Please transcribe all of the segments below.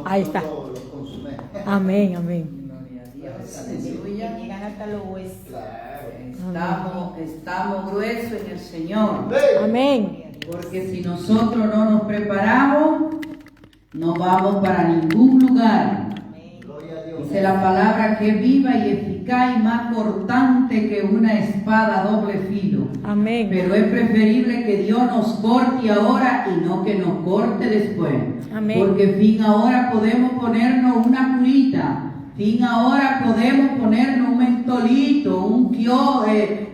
Ahí está. Los consumé. Amén, amén. Gloria a Dios, aleluya. Llegan hasta los huesos. Estamos gruesos en el Señor. Amén. Porque si nosotros no nos preparamos, no vamos para ningún lugar. Gloria a Dios. Dice la palabra que es viva y eficaz y más cortante que una espada a doble filo. Amén. Pero es preferible que Dios nos corte ahora y no que nos corte después. Amén. Porque fin ahora podemos ponernos una curita. Fin ahora podemos ponernos un mentolito, un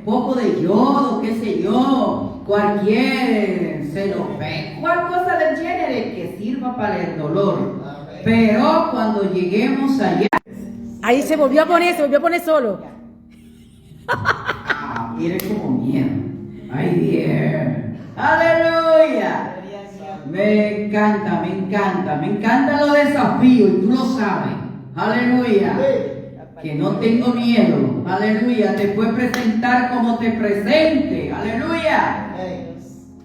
poco de yodo, qué sé yo, cualquier celofán, cualquier cosa del género que sirva para el dolor. Amén. Pero cuando lleguemos allá, Ahí se volvió a poner solo. mire como miedo. Ay, Dios. Aleluya. Gloria a Dios. Me encanta los desafíos y tú lo sabes. Aleluya. Que no tengo miedo. Aleluya. Te puedes presentar como te presente. Aleluya. Amén.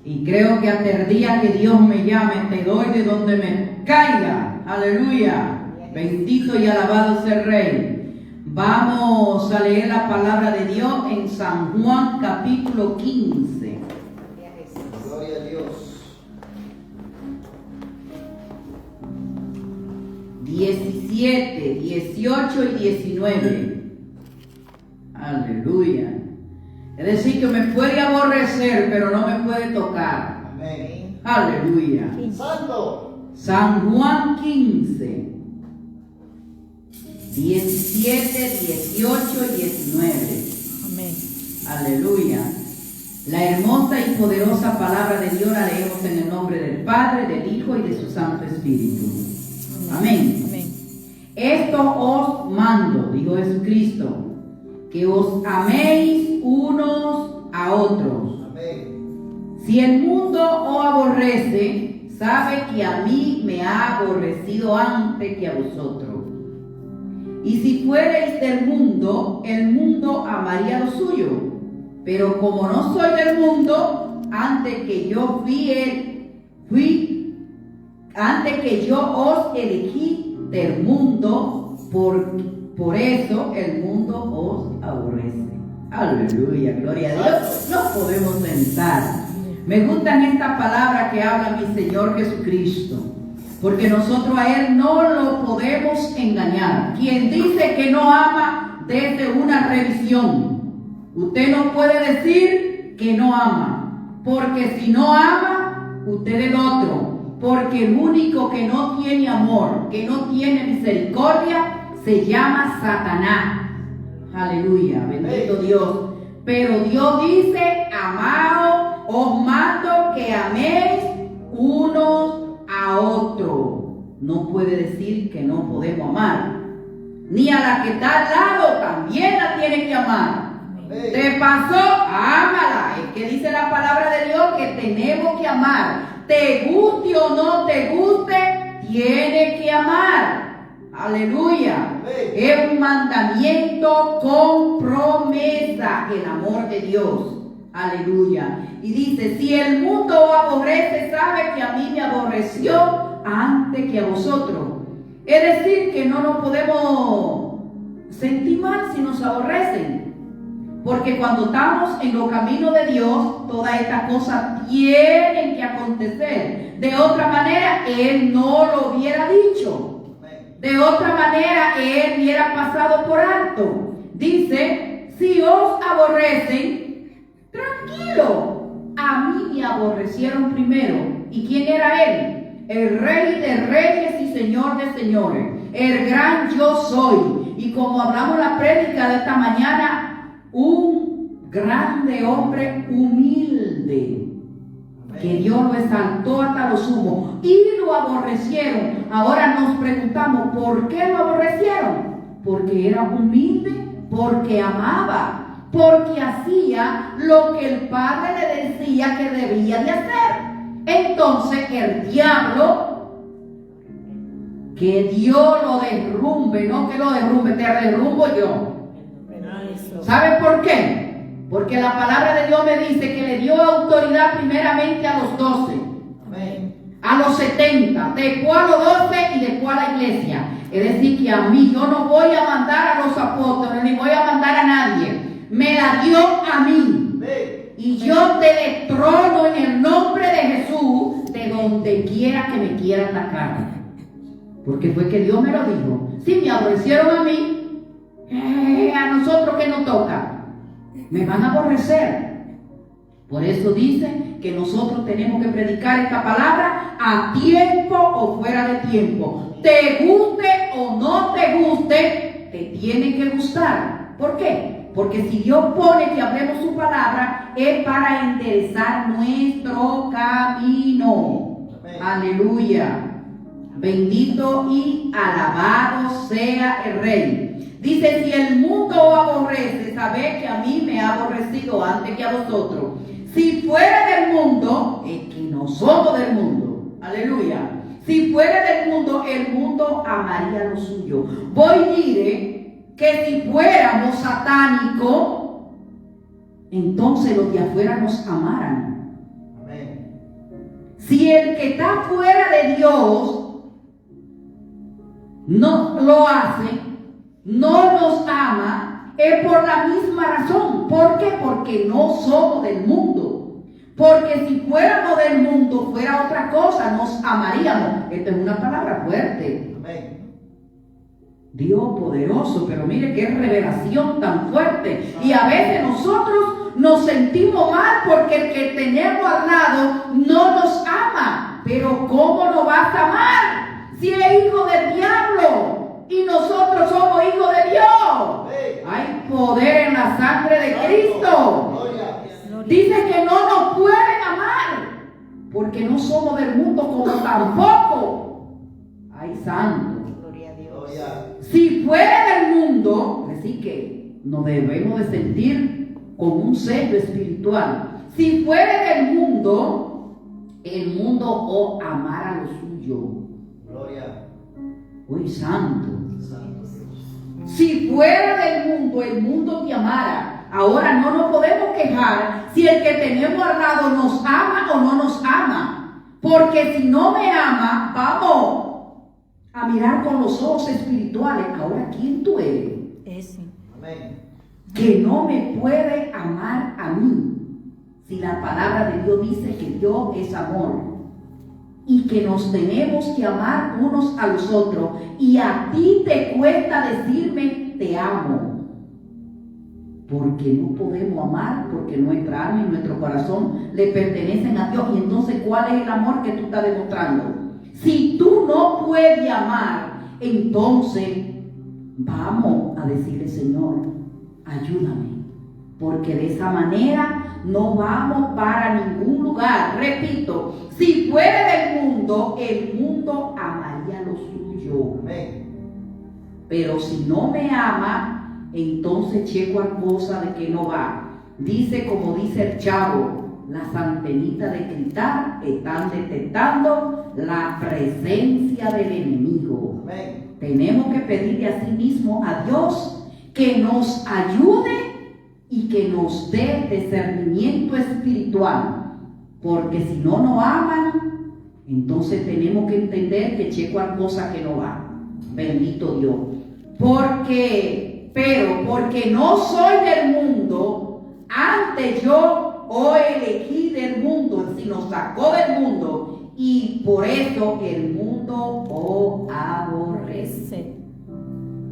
Y creo que hasta el día que Dios me llame, te doy de donde me caiga. Aleluya. Bendito y alabado sea el Rey. Vamos a leer la palabra de Dios en San Juan capítulo 15. Gloria a Jesús. Gloria a Dios. 17, 18 y 19. Aleluya. Es decir, que me puede aborrecer, pero no me puede tocar. Amén. Aleluya. Santo. San Juan 15, 17, 18 y 19. Amén. Aleluya. La hermosa y poderosa palabra de Dios la leemos en el nombre del Padre, del Hijo y de su Santo Espíritu. Amén. Amén. Esto os mando, dijo Jesucristo, que os améis unos a otros. Amén. Si el mundo os aborrece, sabe que a mí me ha aborrecido antes que a vosotros. Y si fuereis del mundo, el mundo amaría lo suyo. Pero como no soy del mundo, antes que yo antes que yo os elegí del mundo, por eso el mundo os aborrece. Aleluya, gloria a Dios. Nos podemos sentar. Me gustan estas palabras que habla mi Señor Jesucristo, porque nosotros a Él no lo podemos engañar. Quien dice que no ama, desde una revisión. Usted no puede decir que no ama, porque si no ama, usted es el otro. Porque el único que no tiene amor, que no tiene misericordia, se llama Satanás. Aleluya, bendito Dios. Pero Dios dice, amaos, os mando que améis unos a otros. No puede decir que no podemos amar. Ni a la que está al lado también la tiene que amar. Amén. Te pasó, ámala. Es que dice la palabra de Dios que tenemos que amar. Te guste o no te guste, tiene que amar. Aleluya. Amén. Es un mandamiento con promesa, el amor de Dios. Aleluya. Y dice, si el mundo os aborrece, sabe que a mí me aborreció antes que a vosotros. Es decir, que no nos podemos sentir mal si nos aborrecen. Porque cuando estamos en los caminos de Dios, todas estas cosas tienen que acontecer. De otra manera, Él no lo hubiera dicho. Amén. De otra manera, Él hubiera pasado por alto. Dice, si os aborrecen, tranquilo. A mí me aborrecieron primero. ¿Y quién era Él? El Rey de reyes y Señor de señores. El gran yo soy. Y como hablamos la prédica de esta mañana, un grande hombre humilde, que Dios lo exaltó hasta lo sumo y lo aborrecieron. Ahora nos preguntamos, ¿por qué lo aborrecieron? Porque era humilde, porque amaba, porque hacía lo que el Padre le decía que debía de hacer. Entonces el diablo, que Dios lo derrumbe, no que lo derrumbe, te derrumbo yo. ¿Sabe por qué? Porque la palabra de Dios me dice que le dio autoridad primeramente a los 12, Amén. a los 70, después a los 12 y iglesia. Es decir, que a mí yo no voy a mandar a los apóstoles, ni voy a mandar a nadie. Me la dio a mí. Amén. Y yo te destrono en el nombre de Jesús de donde quiera que me quiera atacar. Porque fue que Dios me lo dijo. Si me aborrecieron a mí, a nosotros que nos toca, me van a aborrecer. Por eso dice que nosotros tenemos que predicar esta palabra a tiempo o fuera de tiempo. Te guste o no te guste, te tiene que gustar. ¿Por qué? Porque si Dios pone que hablemos su palabra, es para enderezar nuestro camino. Amén. Aleluya. Bendito y alabado sea el Rey. Dice, si el mundo os aborrece, sabed que a mí me ha aborrecido antes que a vosotros. Si fuera del mundo, es que no somos del mundo. Aleluya. Si fuera del mundo, el mundo amaría lo suyo. Voy a decir que si fuéramos satánicos, entonces los de afuera nos amaran. Amén. Si el que está fuera de Dios no lo hace, no nos ama, es por la misma razón. ¿Por qué? Porque no somos del mundo. Porque si fuéramos del mundo, fuera otra cosa, nos amaríamos. Esta es una palabra fuerte. Amén. Dios poderoso, pero mire qué revelación tan fuerte. Y a veces nosotros nos sentimos mal porque el que tenemos al lado no nos ama. Pero ¿cómo nos vas a amar si es hijo del diablo y nosotros somos hijos de Dios? Hay poder en la sangre de Cristo. Gloria. Dice que no nos pueden amar porque no somos del mundo, como tampoco hay santo. Gloria a Dios. Gloria. Si fuera del mundo, así que nos debemos de sentir como un sello espiritual. Si fuera del mundo, el mundo os amara lo suyo. Gloria. Uy, santo. Santo. Si fuera del mundo, el mundo te amara. Ahora no nos podemos quejar si el que tenemos al lado nos ama o no nos ama. Porque si no me ama, vamos a mirar con los ojos espirituales. Ahora, ¿quién tú eres? Ese. Amén. Que no me puede amar a mí. Si la palabra de Dios dice que Dios es amor y que nos tenemos que amar unos a los otros, y a ti te cuesta decirme te amo, porque no podemos amar, porque nuestra alma y nuestro corazón le pertenecen a Dios. Y entonces, ¿cuál es el amor que tú estás demostrando? Si tú no puedes amar, entonces vamos a decirle, Señor, ayúdame, porque de esa manera no vamos para ningún lugar. Repito, si fuera del mundo, el mundo amaría lo suyo. Amén. Pero si no me ama, entonces checo a cosa de que no va. Dice, como dice el chavo, las antenitas de gritar están detectando la presencia del enemigo. Amén. Tenemos que pedirle a sí mismo a Dios que nos ayude y que nos dé discernimiento espiritual, porque si no nos aman, entonces tenemos que entender que checo a cosa que no va. Bendito Dios. Porque no soy del mundo, antes yo os elegí del mundo, si nos sacó del mundo, y por eso el mundo os aborrece.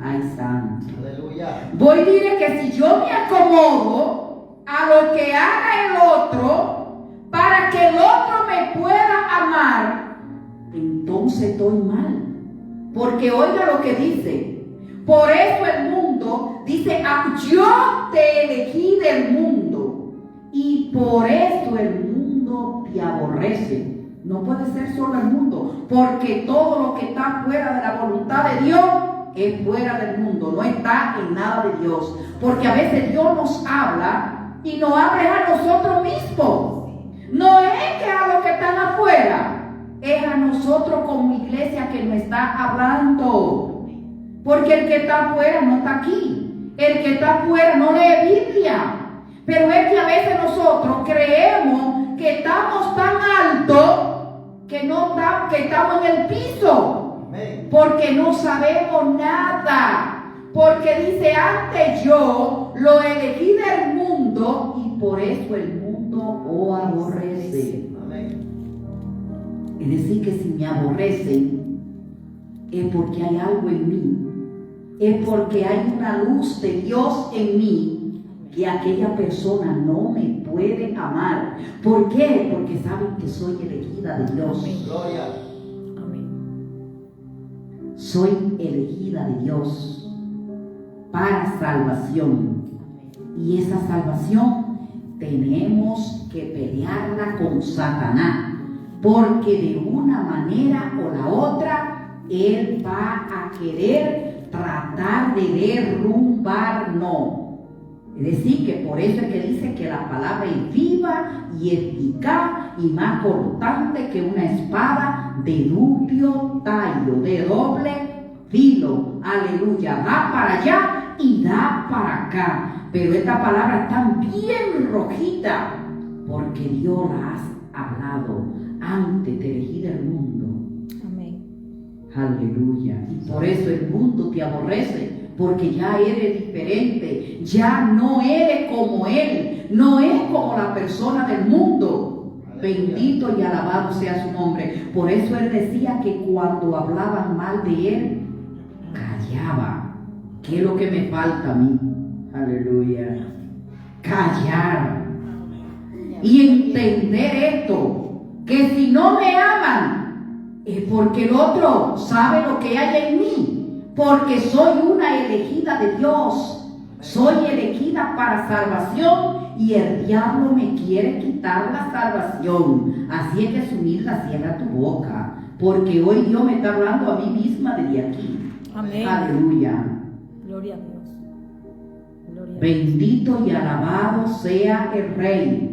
Ay, santo. Aleluya. Voy a decir que si yo me acomodo a lo que haga el otro, para que el otro me pueda amar, entonces estoy mal. Porque oiga lo que dice. Por eso el mundo dice, yo te elegí del mundo, y por eso el mundo te aborrece. No puede ser solo el mundo, porque todo lo que está fuera de la voluntad de Dios es fuera del mundo, no está en nada de Dios. Porque a veces Dios nos habla y nos habla a nosotros mismos. No es que a los que están afuera, es a nosotros como iglesia que nos está hablando. Porque el que está afuera no está aquí. El que está afuera no lee Biblia. Pero es que a veces nosotros creemos que estamos tan altos que estamos en el piso. Amén. porque no sabemos nada. Porque dice, antes yo lo elegí del mundo y por eso el mundo lo aborrece. Amén. Es decir, que si me aborrecen es porque hay algo en mí, es porque hay una luz de Dios en mí que aquella persona no me puede amar. ¿Por qué? Porque saben que soy elegida de Dios. Gloria. Amén. Soy elegida de Dios para salvación. Y esa salvación tenemos que pelearla con Satanás, porque de una manera o la otra él va a querer tratar de derrumbarnos. Es decir, que por eso es que dice que la palabra es viva y eficaz y más cortante que una espada de duplo tallo, de doble filo. Aleluya, da para allá y da para acá. Pero esta palabra está bien rojita porque Dios la has hablado antes de elegir el mundo. Amén. Aleluya. Y por eso el mundo te aborrece, porque ya eres diferente, ya no eres como él, no es como la persona del mundo. Bendito y alabado sea su nombre. Por eso él decía que cuando hablaban mal de él, callaba. ¿Qué es lo que me falta a mí? Aleluya. Callar. Y entender esto, que si no me aman, es porque el otro sabe lo que hay en mí, porque soy una elegida de Dios, soy elegida para salvación y el diablo me quiere quitar la salvación. Así es que su humilde cierra tu boca, porque hoy Dios me está hablando a mí misma desde aquí. Amén. Aleluya. Gloria a Dios. Gloria a Dios. Bendito y alabado sea el Rey.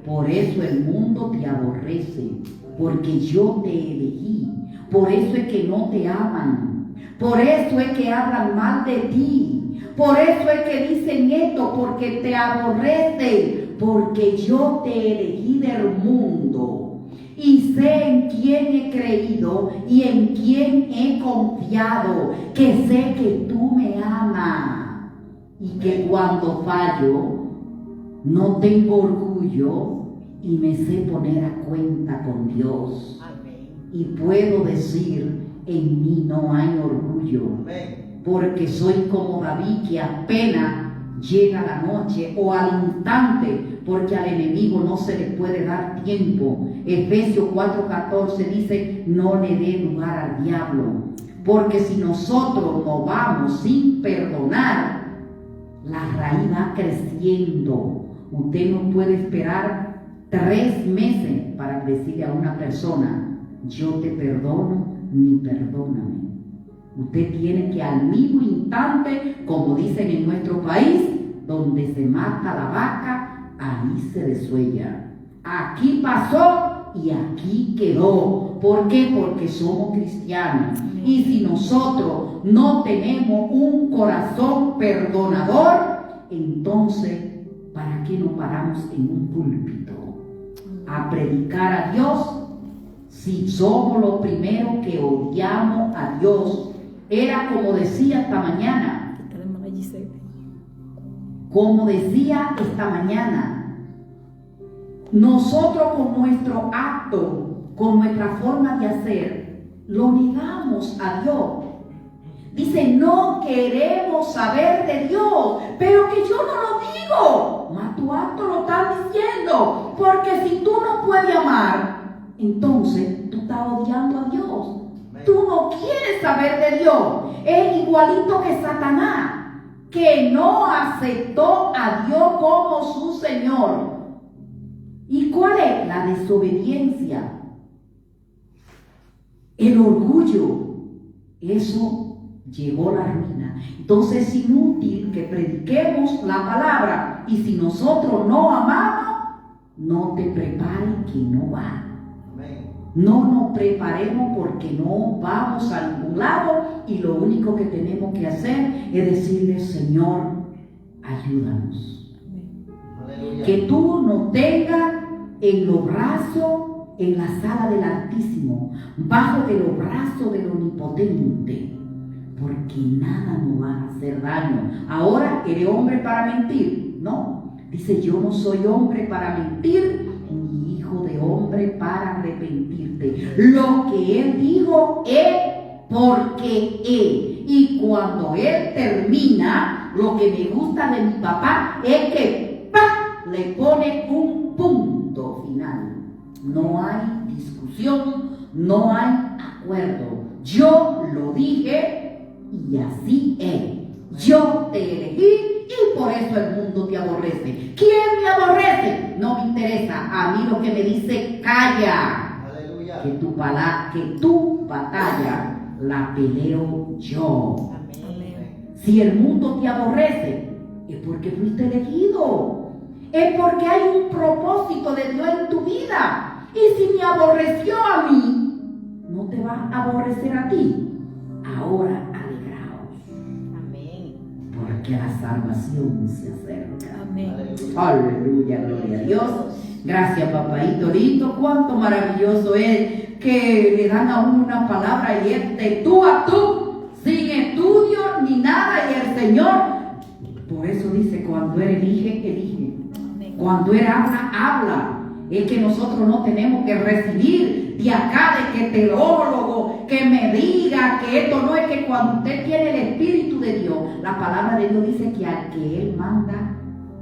Por eso el mundo te aborrece, porque yo te elegí. Por eso es que no te aman. Por eso es que hablan mal de ti. Por eso es que dicen esto, porque te aborrecen. Porque yo te elegí del mundo. Y sé en quién he creído y en quién he confiado. Que sé que tú me amas. Y que cuando fallo, no tengo orgullo y me sé poner a cuenta con Dios. Amén. Y puedo decir, en mí no hay orgullo, Amén. porque soy como David, que apenas llega la noche o al instante, porque al enemigo no se le puede dar tiempo. Efesios 4:14 dice, no le dé lugar al diablo, porque si nosotros nos vamos sin perdonar, la raíz va creciendo. Usted no puede esperar 3 meses para decirle a una persona, yo te perdono, ni perdóname. Usted tiene que al mismo instante, como dicen en nuestro país, donde se mata la vaca, ahí se desuella. Aquí pasó y aquí quedó. ¿Por qué? Porque somos cristianos. Y si nosotros no tenemos un corazón perdonador, entonces, ¿para qué nos paramos en un púlpito a predicar a Dios si somos los primeros que odiamos a Dios? Era como decía esta mañana, La hermana Giselle. como decía esta mañana, nosotros con nuestro acto, con nuestra forma de hacer, lo negamos a Dios. Dice, no queremos saber de Dios, pero que yo no lo digo, mas tu acto lo estás diciendo, porque si tú no puedes amar, entonces tú estás odiando a Dios. Tú no quieres saber de Dios. Es igualito que Satanás, que no aceptó a Dios como su Señor. ¿Y cuál es? La desobediencia, el orgullo. Eso llegó la ruina. Entonces es inútil que prediquemos la palabra, y si nosotros no amamos, no te prepares que no va. Amén. No nos preparemos, porque no vamos a ningún lado, y lo único que tenemos que hacer es decirle, Señor, ayúdanos. Amén. Aleluya. Que tú nos tengas en los brazos en la sala del Altísimo, bajo de los brazos del Omnipotente, porque nada nos va a hacer daño. Ahora, ¿eres hombre para mentir? No. Dice, yo no soy hombre para mentir, ni hijo de hombre para arrepentirte. Lo que Él dijo es porque es. Y cuando Él termina, lo que me gusta de mi papá es que ¡pah!, le pone un punto final. No hay discusión, no hay acuerdo. Yo lo dije y así es. Yo te elegí y por eso el mundo te aborrece. ¿Quién me aborrece? No me interesa. A mí lo que me dice, calla. Aleluya. Que tu batalla la peleo yo. Amén. Si el mundo te aborrece, es porque fuiste elegido. Es porque hay un propósito de Dios en tu vida. Y si me aborreció a mí, no te va a aborrecer a ti. Ahora alegraos, Amén. porque la salvación se acerca. Amén. Aleluya, gloria a Dios. Gracias, papaito lindo. Cuánto maravilloso es que le dan a uno una palabra y es de tú a tú, sin estudio ni nada. Y el Señor, por eso dice, cuando Él elige, elige. Cuando Él habla, habla. Es que nosotros no tenemos que recibir de acá, de que teólogo, que me diga que esto no es, que cuando usted tiene el Espíritu de Dios, la palabra de Dios dice que al que Él manda,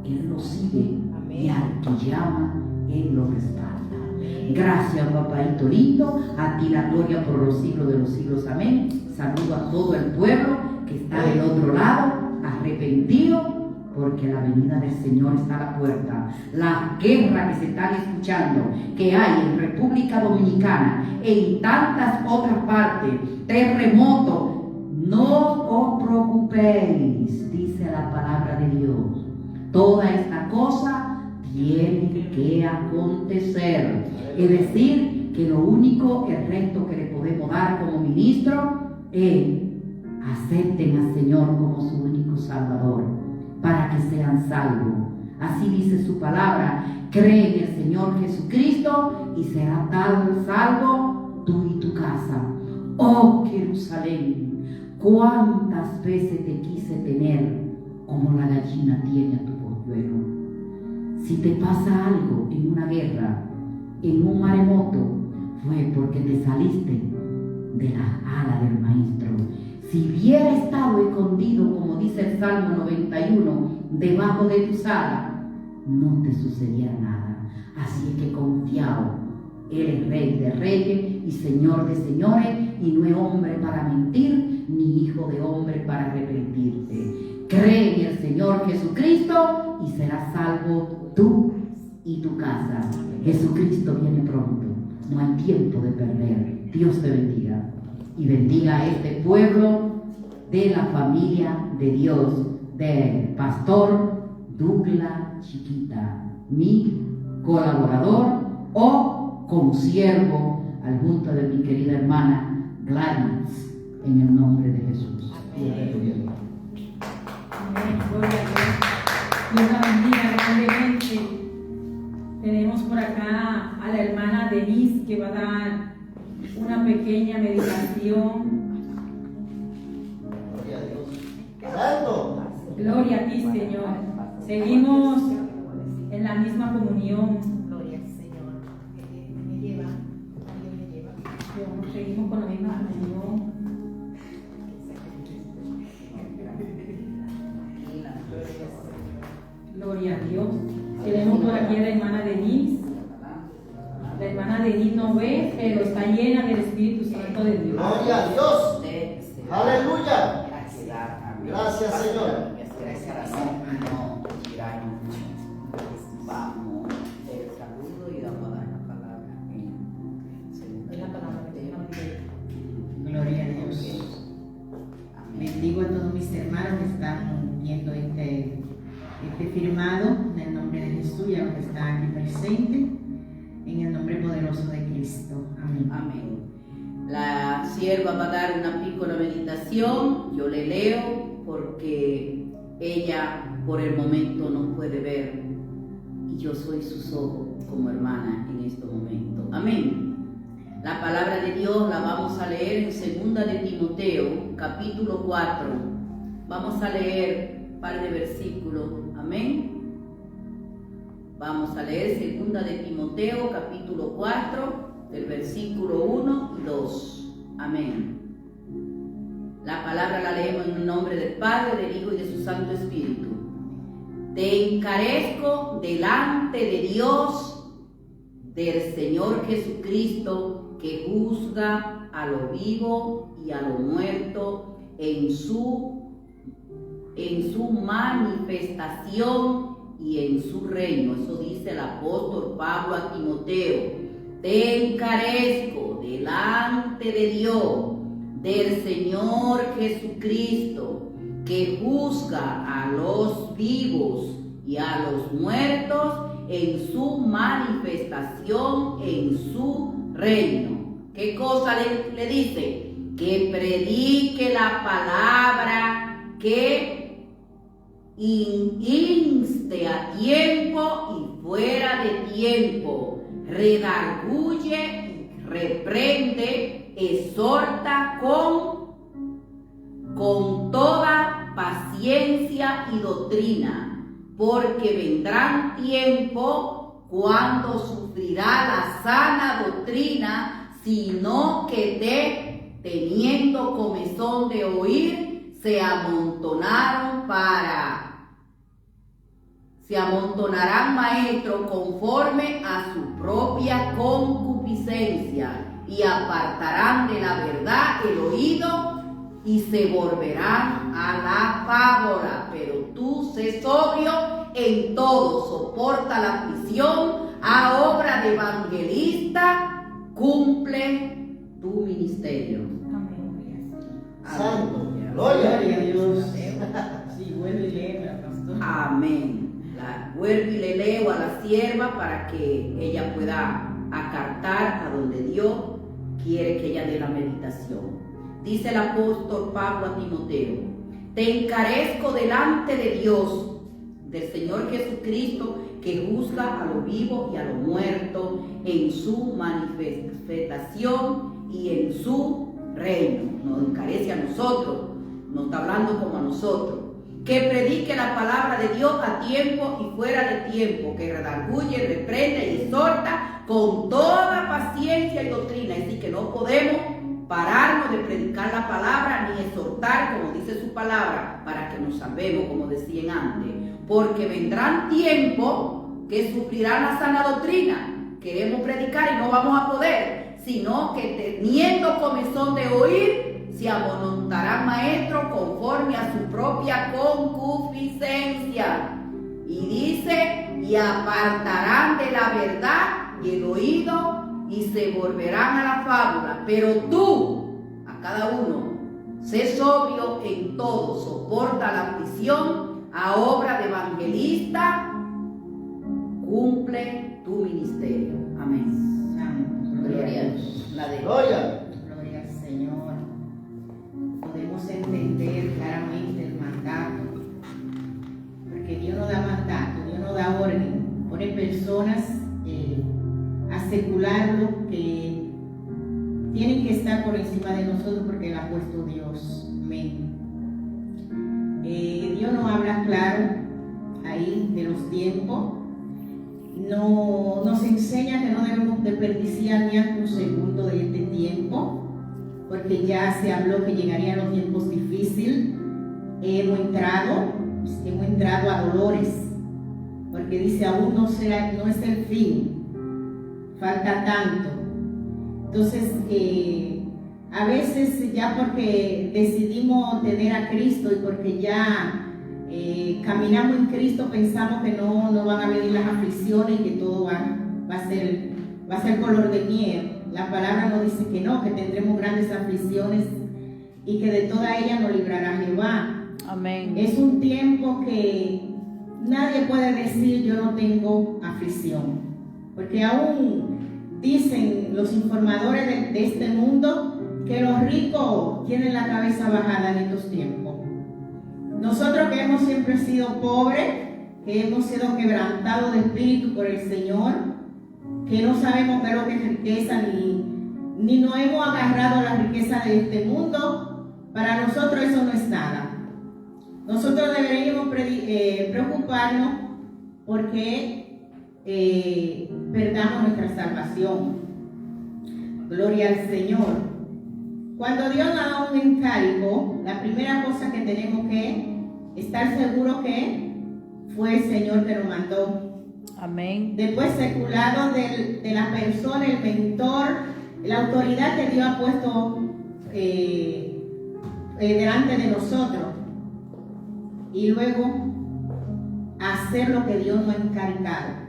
Él lo sigue. Amén. Y al que llama, Él lo respalda. Amén. Gracias, papaito lindo, a ti la gloria por los siglos de los siglos. Amén. Saludo a todo el pueblo que está del otro lado, arrepentido, porque la venida del Señor está a la puerta. Las guerras que se están escuchando, que hay en República Dominicana, en tantas otras partes, terremotos, no os preocupéis, dice la palabra de Dios. Toda esta cosa tiene que acontecer. Es decir, que lo único, el resto que le podemos dar como ministro es acepten al Señor como su único Salvador, para que sean salvos. Así dice su palabra. Cree en el Señor Jesucristo y será tal salvo tú y tu casa. Oh Jerusalén, cuántas veces te quise tener como la gallina tiene a tu polluelo. Si te pasa algo en una guerra, en un maremoto, fue porque te saliste de la ala del Maestro. Si hubiera estado escondido, como dice el Salmo 91, debajo de tus alas, no te sucediera nada. Así es que confiado, Él es Rey de reyes y Señor de señores, y no es hombre para mentir, ni hijo de hombre para arrepentirte. Cree en el Señor Jesucristo y serás salvo tú y tu casa. Jesucristo viene pronto, no hay tiempo de perder. Dios te bendiga. Y bendiga a este pueblo de la familia de Dios, del pastor Douglas Chiquita, mi colaborador o consiervo, al junto de mi querida hermana Gladys, en el nombre de Jesús. Aleluya. Amén. Gloria a Dios. Dios la bendiga grandemente. Tenemos por acá a la hermana Denise que va a dar una pequeña meditación. Gloria a Dios. Santo. Gloria a ti, Señor. Seguimos en la misma comunión. Gloria al Señor. Me lleva. Alguien me lleva. Seguimos con la misma comunión. Gloria a Dios. Tenemos por aquí a la hermana Denise. La hermana Denise no ve, pero está llena del Espíritu Santo de Dios. Gloria a Dios. Aleluya. Gracias, Señor. Vamos, el saludo y vamos a dar la palabra. Es la palabra que tenemos. Gloria a Dios. Bendigo a todos mis hermanos que están viendo este firmado en el nombre de Jesús y a los que están aquí presentes, en el nombre poderoso de Cristo. Amén. Amén. La sierva va a dar una pícola meditación, yo le leo porque ella por el momento no puede ver, y yo soy sus ojos como hermana en este momento. Amén. La palabra de Dios la vamos a leer en 2 de Timoteo, capítulo 4. Vamos a leer un par de versículos. Amén. Vamos a leer 2 de Timoteo, capítulo 4, del versículo 1 y 2. Amén. La palabra la leemos en el nombre del Padre, del Hijo y de su Santo Espíritu. Te encarezco delante de Dios, del Señor Jesucristo, que juzga a lo vivo y a lo muerto en su manifestación y en su reino. Eso dice el apóstol Pablo a Timoteo. Te encarezco delante de Dios, del Señor Jesucristo, que juzga a los vivos y a los muertos en su manifestación, en su reino. ¿Qué cosa le dice? Que predique la palabra, que inste a tiempo y fuera de tiempo, redarguye, reprende, exhorta con toda paciencia y doctrina, porque vendrán tiempos cuando sufrirá la sana doctrina, sino que teniendo comezón de oír, se amontonarán maestros conforme a su propia concupiscencia, y apartarán de la verdad el oído y se volverán a la fábula. Pero tú sé sobrio en todo, soporta la aflicción, a obra de evangelista, cumple tu ministerio. Amén. Santo. Gloria Gloria. a Dios. Sí, vuelve y lee, pastor. Amén. Vuelvo y le leo a la sierva para que ella pueda acartar a donde Dios quiere que ella dé la meditación. Dice el apóstol Pablo a Timoteo: te encarezco delante de Dios, del Señor Jesucristo, que juzga a lo vivo y a lo muerto en su manifestación y en su reino. Nos encarece a nosotros, nos está hablando como a nosotros. Que predique la palabra de Dios a tiempo y fuera de tiempo, que redarguye, reprende y exhorta con toda paciencia y doctrina. Es decir, que no podemos pararnos de predicar la palabra ni exhortar, como dice su palabra, para que nos salvemos, como decían antes. Porque vendrán tiempos que sufrirán la sana doctrina. Queremos predicar y no vamos a poder, sino que teniendo comezón de oír, se amontonarán maestros conforme a su propia concupiscencia. Y dice, y apartarán de la verdad y el oído y se volverán a la fábula. Pero tú, a cada uno, sé sobrio en todo, soporta la aflicción, a obra de evangelista, cumple tu ministerio. Amén. Santo. Gloria a Dios. La de Gloria. Gloria al Señor. Podemos entender claramente el mandato, porque Dios no da mandato, Dios no da orden, pone personas a secularlo que tienen que estar por encima de nosotros porque lo ha puesto Dios. Amén. Dios nos habla claro ahí de los tiempos, nos enseña que no debemos desperdiciar ni hasta un segundo de este tiempo, porque ya se habló que llegarían los tiempos difíciles. Hemos entrado a dolores, porque dice aún no es el fin, falta tanto. Entonces a veces ya porque decidimos tener a Cristo y porque ya caminamos en Cristo, pensamos que no van a venir las aflicciones y que todo va a ser color de miel. La palabra nos dice que no, que tendremos grandes aflicciones y que de toda ella nos librará Jehová. Amén. Es un tiempo que nadie puede decir yo no tengo aflicción, porque aún dicen los informadores de este mundo que los ricos tienen la cabeza bajada en estos tiempos. Nosotros que hemos siempre sido pobres, que hemos sido quebrantados de espíritu por el Señor, que no sabemos qué es lo que es riqueza, ni nos hemos agarrado a la riqueza de este mundo. Para nosotros eso no es nada. Nosotros deberíamos preocuparnos porque perdamos nuestra salvación. Gloria al Señor. Cuando Dios nos da un encargo, la primera cosa que tenemos que estar seguros que fue el Señor que nos mandó. Amén. Después, seculado de la persona, el mentor, la autoridad que Dios ha puesto delante de nosotros. Y luego, hacer lo que Dios nos ha encargado.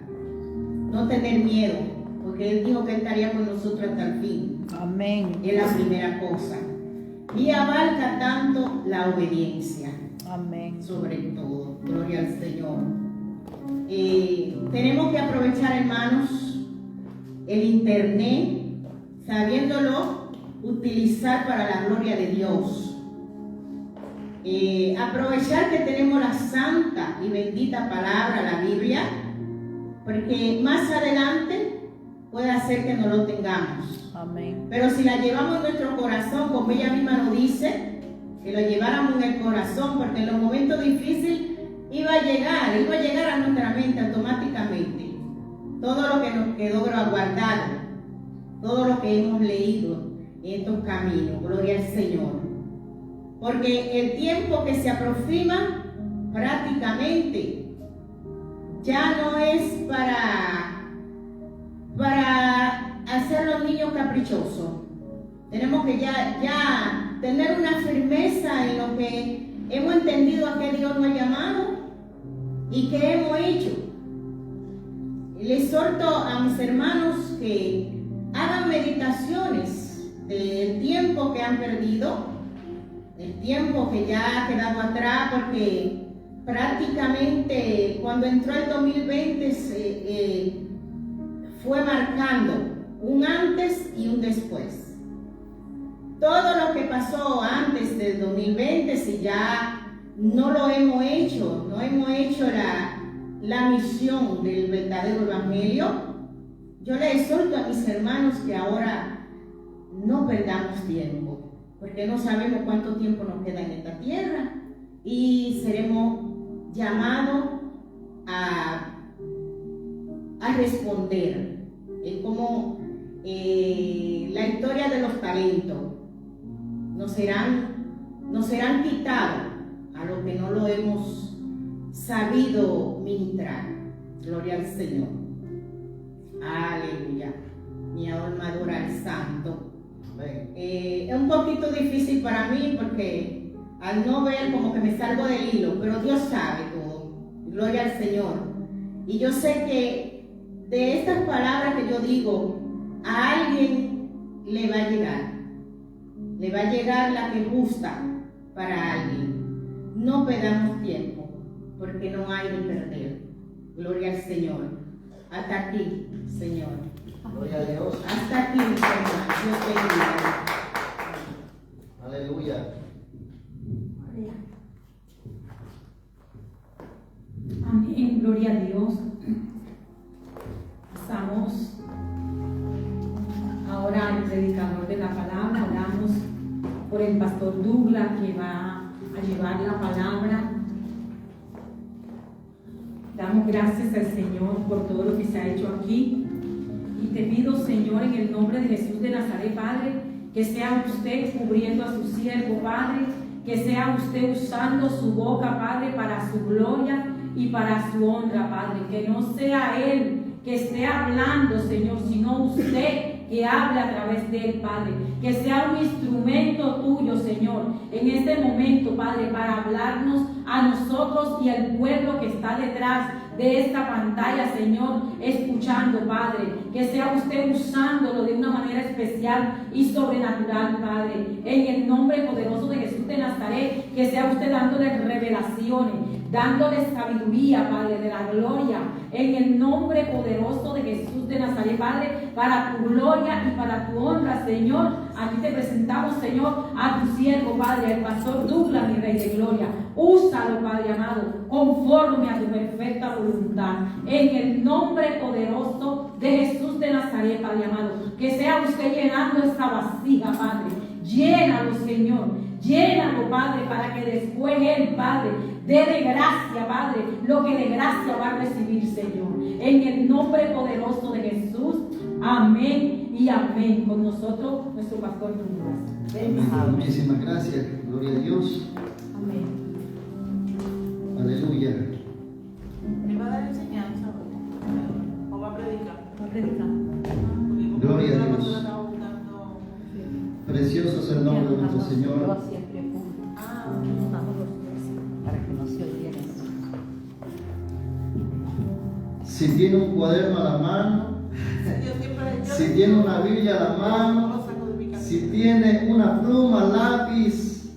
No tener miedo, porque Él dijo que Él estaría con nosotros hasta el fin. Amén. Es la primera cosa. Y abarca tanto la obediencia. Amén. Sobre todo, gloria al Señor. Tenemos que aprovechar, hermanos, el internet, sabiéndolo utilizar para la gloria de Dios. Aprovechar que tenemos la santa y bendita palabra, la Biblia, porque más adelante puede hacer que no lo tengamos. Amén. Pero si la llevamos en nuestro corazón, como ella misma nos dice, que lo lleváramos en el corazón, porque en los momentos difíciles iba a llegar a nuestra mente automáticamente todo lo que nos quedó guardado, todo lo que hemos leído en estos caminos. Gloria al Señor. Porque el tiempo que se aproxima prácticamente ya no es para hacer los niños caprichosos. Tenemos que ya tener una firmeza en lo que hemos entendido a qué Dios nos ha llamado y qué hemos hecho. Le exhorto a mis hermanos que hagan meditaciones del tiempo que han perdido, el tiempo que ya ha quedado atrás, porque prácticamente cuando entró el 2020 fue marcando un antes y un después. Todo lo que pasó antes del 2020, si ya no lo hemos hecho, no hemos hecho la misión del verdadero evangelio, yo le exhorto a mis hermanos que ahora no perdamos tiempo, porque no sabemos cuánto tiempo nos queda en esta tierra y seremos llamados a responder. Es como la historia de los talentos. Nos serán quitados a los que no lo hemos sabido ministrar. Gloria al Señor. Aleluya. Mi alma adora al Santo. Es un poquito difícil para mí porque al no ver como que me salgo del hilo, pero Dios sabe todo. Gloria al Señor. Y yo sé que de estas palabras que yo digo, a alguien le va a llegar. Le va a llegar la que gusta para alguien. No perdamos tiempo, porque no hay de perder. Gloria al Señor. Hasta aquí, Señor. Gloria a Dios. Hasta aquí, Señor. Dios te bendiga. Aleluya. Amén. Gloria a Dios. Pasamos ahora al predicador de la palabra. Oramos por el pastor Douglas, que va a llevar la palabra. Damos gracias al Señor por todo lo que se ha hecho aquí. Y te pido, Señor, en el nombre de Jesús de Nazaret, Padre, que sea usted cubriendo a su siervo, Padre, que sea usted usando su boca, Padre, para su gloria y para su honra, Padre. Que no sea Él que esté hablando, Señor, sino usted que hable a través de él, Padre. Que sea un instrumento tuyo, Señor, en este momento, Padre, para hablarnos a nosotros y al pueblo que está detrás de esta pantalla, Señor, escuchando, Padre. Que sea usted usándolo de una manera especial y sobrenatural, Padre. En el nombre poderoso de Jesús de Nazaret, que sea usted dándole revelaciones, dándole sabiduría, Padre, de la gloria, en el nombre poderoso de Jesús de Nazaret, Padre, para tu gloria y para tu honra, Señor. Aquí te presentamos, Señor, a tu siervo, Padre, el pastor Douglas, mi Rey de Gloria. Úsalo, Padre amado, conforme a tu perfecta voluntad, en el nombre poderoso de Jesús de Nazaret, Padre amado. Que sea usted llenando esta vasija, Padre. Llénalo, Señor. Llénalo, Padre, para que después Él, Padre, dé de gracia, Padre, lo que de gracia va a recibir, Señor. En el nombre poderoso de Jesús. Amén y amén. Con nosotros, nuestro pastor Douglas. Muchísimas gracias. Gloria a Dios. Amén. Aleluya. ¿Me va a dar enseñanza o va a predicar? Va a predicar. Gloria a Dios. Precioso es el nombre de nuestro Señor. Para que no se oyera. Si tiene un cuaderno a la mano, si tiene una Biblia a la mano, si tiene una pluma, lápiz,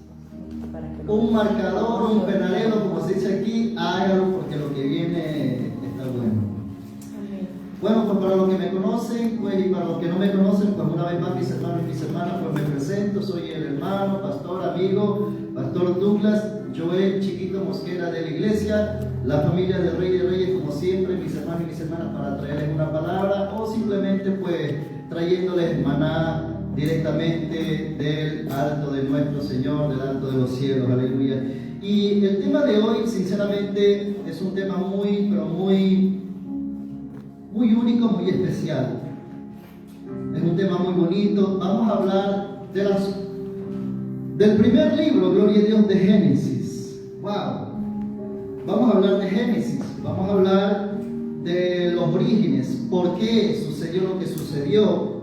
un marcador, un penalero, como se dice aquí, hágalo porque lo que viene está bueno. Bueno, pues para los que me conocen, pues, y para los que no me conocen, pues una vez más, mis hermanos y mis hermanas, pues me presento. Soy el hermano, pastor, amigo, pastor Douglas Joel Chiquito Mosquera de la iglesia, la familia de Rey de Reyes, como siempre, mis hermanos y mis hermanas, para traerles una palabra o simplemente pues trayéndoles maná directamente del alto de nuestro Señor, del alto de los cielos, aleluya. Y el tema de hoy, sinceramente, es un tema muy, pero muy único, muy especial. Es un tema muy bonito. Vamos a hablar del primer libro, gloria a Dios, de Génesis. Wow. Vamos a hablar de Génesis. Vamos a hablar de los orígenes, por qué sucedió lo que sucedió.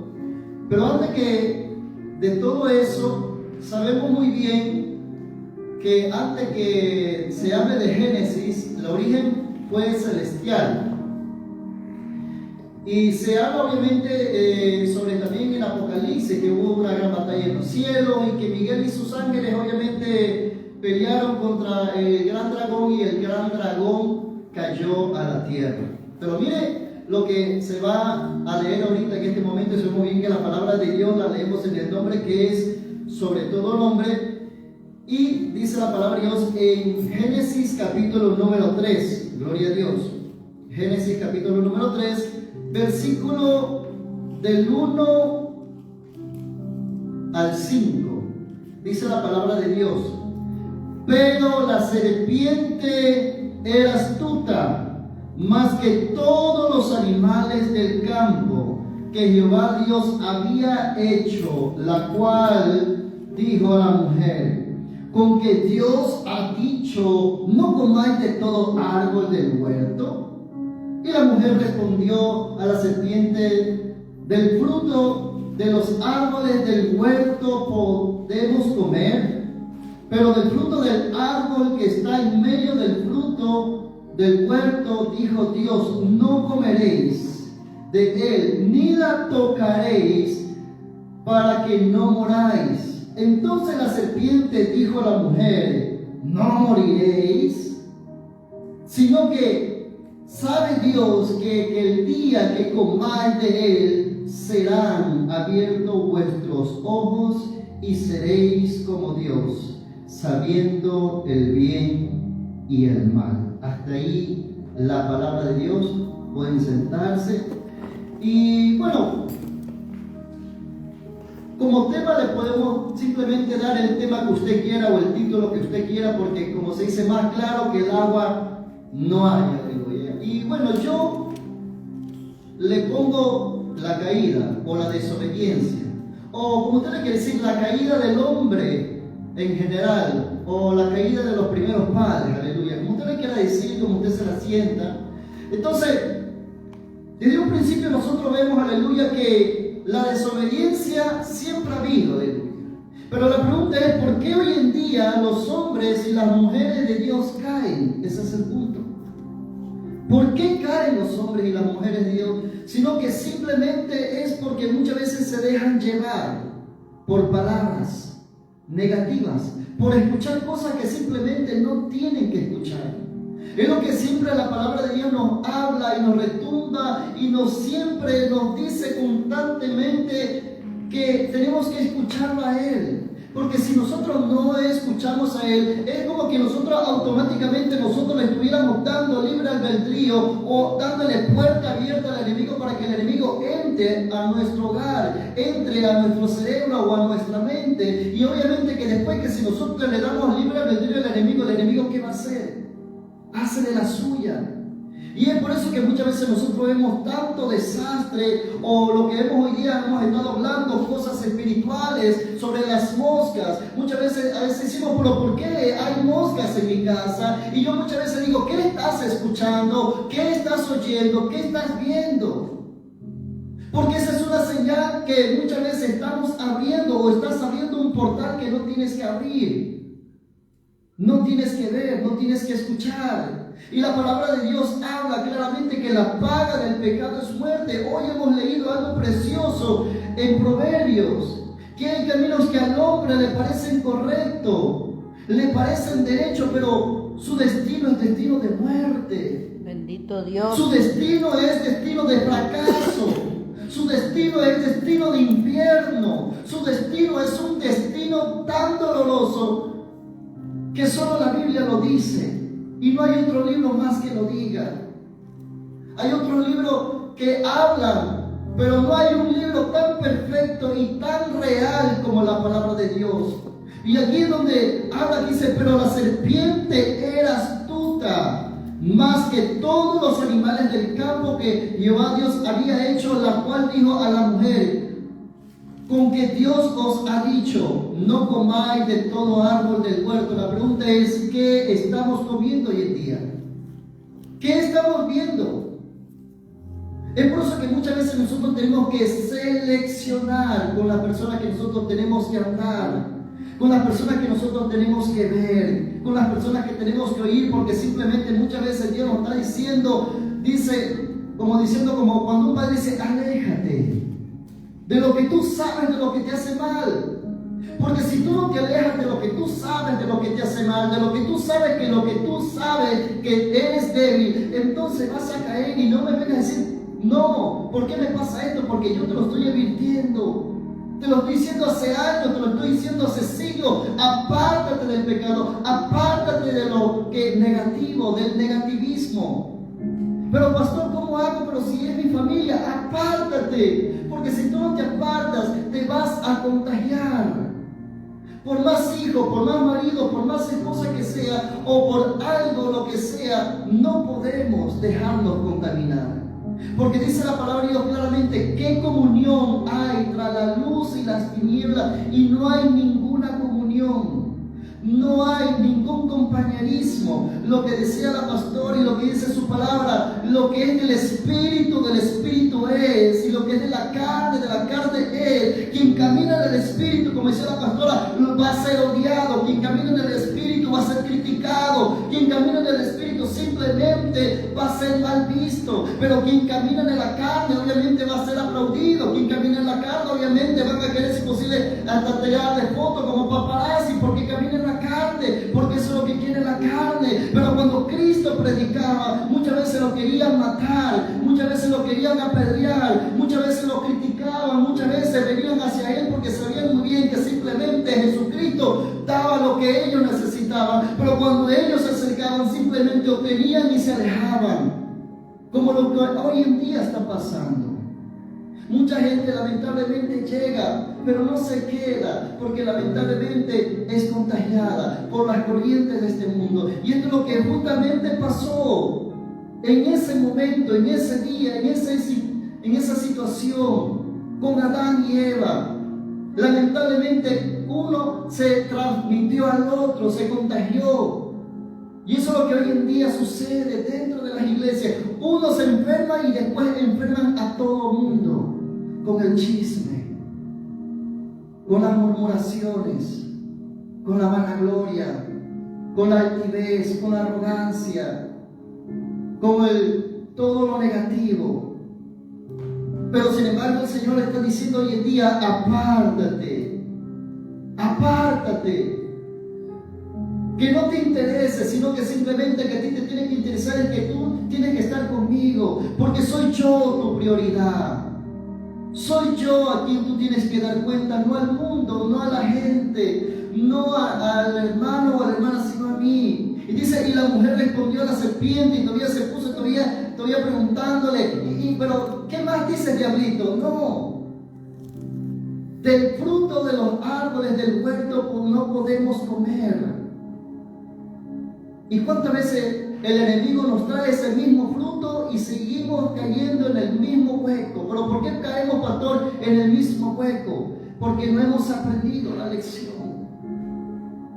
Pero antes que de todo eso, sabemos muy bien que antes que se hable de Génesis, el origen fue celestial. Y se habla obviamente sobre también en Apocalipsis que hubo una gran batalla en los cielos y que Miguel y sus ángeles obviamente pelearon contra el gran dragón y el gran dragón cayó a la tierra. Pero mire lo que se va a leer ahorita en este momento, y sabemos bien que la palabra de Dios la leemos en el nombre que es sobre todo nombre, y dice la palabra de Dios en Génesis capítulo número 3, gloria a Dios. Génesis capítulo número 3, versículo del 1 al 5, dice la palabra de Dios: pero la serpiente era astuta más que todos los animales del campo que Jehová Dios había hecho, la cual dijo a la mujer: con que Dios ha dicho, no comáis de todo árbol del huerto. Y la mujer respondió a la serpiente: del fruto de los árboles del huerto podemos comer, pero del fruto del árbol que está en medio del fruto del huerto, dijo Dios, no comeréis de él, ni la tocaréis, para que no moráis. Entonces la serpiente dijo a la mujer: no moriréis, sino que sabe Dios que el día que comáis de él serán abiertos vuestros ojos y seréis como Dios, sabiendo el bien y el mal. Hasta ahí la palabra de Dios. Pueden sentarse. Y bueno, como tema le podemos simplemente dar el tema que usted quiera o el título que usted quiera, porque como se dice, más claro que el agua no hay. Y bueno, yo le pongo la caída o la desobediencia, o como usted le quiere decir, la caída del hombre en general, o la caída de los primeros padres, aleluya, como usted le quiera decir, como usted se la sienta. Entonces, desde un principio nosotros vemos, aleluya, que la desobediencia siempre ha habido, aleluya. Pero la pregunta es, ¿por qué hoy en día los hombres y las mujeres de Dios caen? Ese es el punto. ¿Por qué caen los hombres y las mujeres de Dios? Sino que simplemente es porque muchas veces se dejan llevar por palabras negativas, por escuchar cosas que simplemente no tienen que escuchar. Es lo que siempre la palabra de Dios nos habla y nos retumba y siempre nos dice constantemente que tenemos que escucharlo a Él. Porque si nosotros no escuchamos a Él, es como que nosotros automáticamente le estuviéramos dando libre albedrío o dándole puerta abierta al enemigo para que el enemigo entre a nuestro hogar, entre a nuestro cerebro o a nuestra mente. Y obviamente que después que si nosotros le damos libre albedrío al enemigo, ¿el enemigo qué va a hacer? Hace de la suya. Y es por eso que muchas veces nosotros vemos tanto desastre, o lo que vemos hoy día, hemos estado hablando cosas espirituales sobre las moscas. Muchas veces decimos, pero ¿por qué hay moscas en mi casa? Y yo muchas veces digo, ¿qué estás escuchando? ¿Qué estás oyendo? ¿Qué estás viendo? Porque esa es una señal que muchas veces estamos abriendo o estás abriendo un portal que no tienes que abrir. No tienes que ver, no tienes que escuchar. Y la palabra de Dios habla claramente que la paga del pecado es muerte. Hoy hemos leído algo precioso en Proverbios, que hay caminos que al hombre le parecen correctos, le parecen derechos, pero su destino es destino de muerte. Bendito Dios. Su destino es destino de fracaso. Su destino es destino de infierno. Su destino es un destino tan doloroso que solo la Biblia lo dice. Y no hay otro libro más que lo diga. Hay otros libros que hablan, pero no hay un libro tan perfecto y tan real como la palabra de Dios. Y aquí es donde habla, dice, pero la serpiente era astuta, más que todos los animales del campo que Jehová Dios había hecho, la cual dijo a la mujer, con que Dios os ha dicho, no comáis de todo árbol del huerto. La pregunta es, ¿qué estamos comiendo hoy en día? ¿Qué estamos viendo? Es por eso que muchas veces nosotros tenemos que seleccionar con las personas que nosotros tenemos que andar, con las personas que nosotros tenemos que ver, con las personas que tenemos que oír, porque simplemente muchas veces Dios nos está diciendo, como cuando un padre dice, aléjate de lo que tú sabes, de lo que te hace mal. Porque si tú no te alejas de lo que tú sabes, de lo que te hace mal, de lo que tú sabes que eres débil, entonces vas a caer y no me vengas a decir, no, ¿por qué me pasa esto? Porque yo te lo estoy advirtiendo. Te lo estoy diciendo hace años, te lo estoy diciendo hace siglos. Apártate del pecado, apártate de lo que es negativo, del negativismo. Pero pastor, ¿cómo hago? Pero si es mi familia, apártate. Porque si tú no te apartas, te vas a contagiar. Por más hijos, por más marido, por más esposa que sea, o por algo, lo que sea, no podemos dejarnos contaminar. Porque dice la palabra de Dios claramente, ¿qué comunión hay entre la luz y las tinieblas? Y no hay ninguna comunión. No hay ningún compañerismo. Lo que decía la pastora y lo que dice su palabra, lo que es del espíritu es, y lo que es de la carne es. Quien camina en el espíritu, como decía la pastora, va a ser odiado. Quien camina en el espíritu va a ser criticado. Quien camina en el espíritu simplemente va a ser mal visto. Pero quien camina en la carne obviamente va a ser aplaudido. Quien camina en la carne obviamente van a querer, si posible, hasta tirarle fotos como paparazzi, porque camina en la carne, porque eso es lo que quiere la carne. Pero cuando Cristo predicaba, muchas veces lo querían matar, muchas veces lo querían apedrear, muchas veces lo criticaban, muchas veces venían hacia Él porque sabían muy bien que simplemente Jesucristo daba lo que ellos necesitaban. Pero cuando ellos se acercaban, simplemente obtenían y se alejaban, como lo que hoy en día está pasando. Mucha gente lamentablemente llega, pero no se queda, porque lamentablemente es contagiada por las corrientes de este mundo. Y esto es lo que justamente pasó en ese momento, en ese día, en esa situación con Adán y Eva. Lamentablemente uno se transmitió al otro, se contagió. Y eso es lo que hoy en día sucede dentro de las iglesias. Uno se enferma y después enferman a todo mundo. Con el chisme, con las murmuraciones, con la vanagloria, con la altivez, con la arrogancia, con todo lo negativo. Pero sin embargo el Señor está diciendo hoy en día, apártate, apártate. Que no te interese, sino que simplemente que a ti te tiene que interesar es que tú tienes que estar conmigo, porque soy yo tu prioridad. Soy yo a quien tú tienes que dar cuenta, no al mundo, no a la gente, no al hermano o a la hermana, sino a mí. Y dice, y la mujer respondió a la serpiente y todavía se puso todavía preguntándole, pero ¿qué más dice el diablito? No. Del fruto de los árboles del huerto no podemos comer. ¿Y cuántas veces el enemigo nos trae ese mismo fruto y seguimos cayendo en el mismo hueco? ¿Pero por qué caemos, pastor, en el mismo hueco? Porque no hemos aprendido la lección.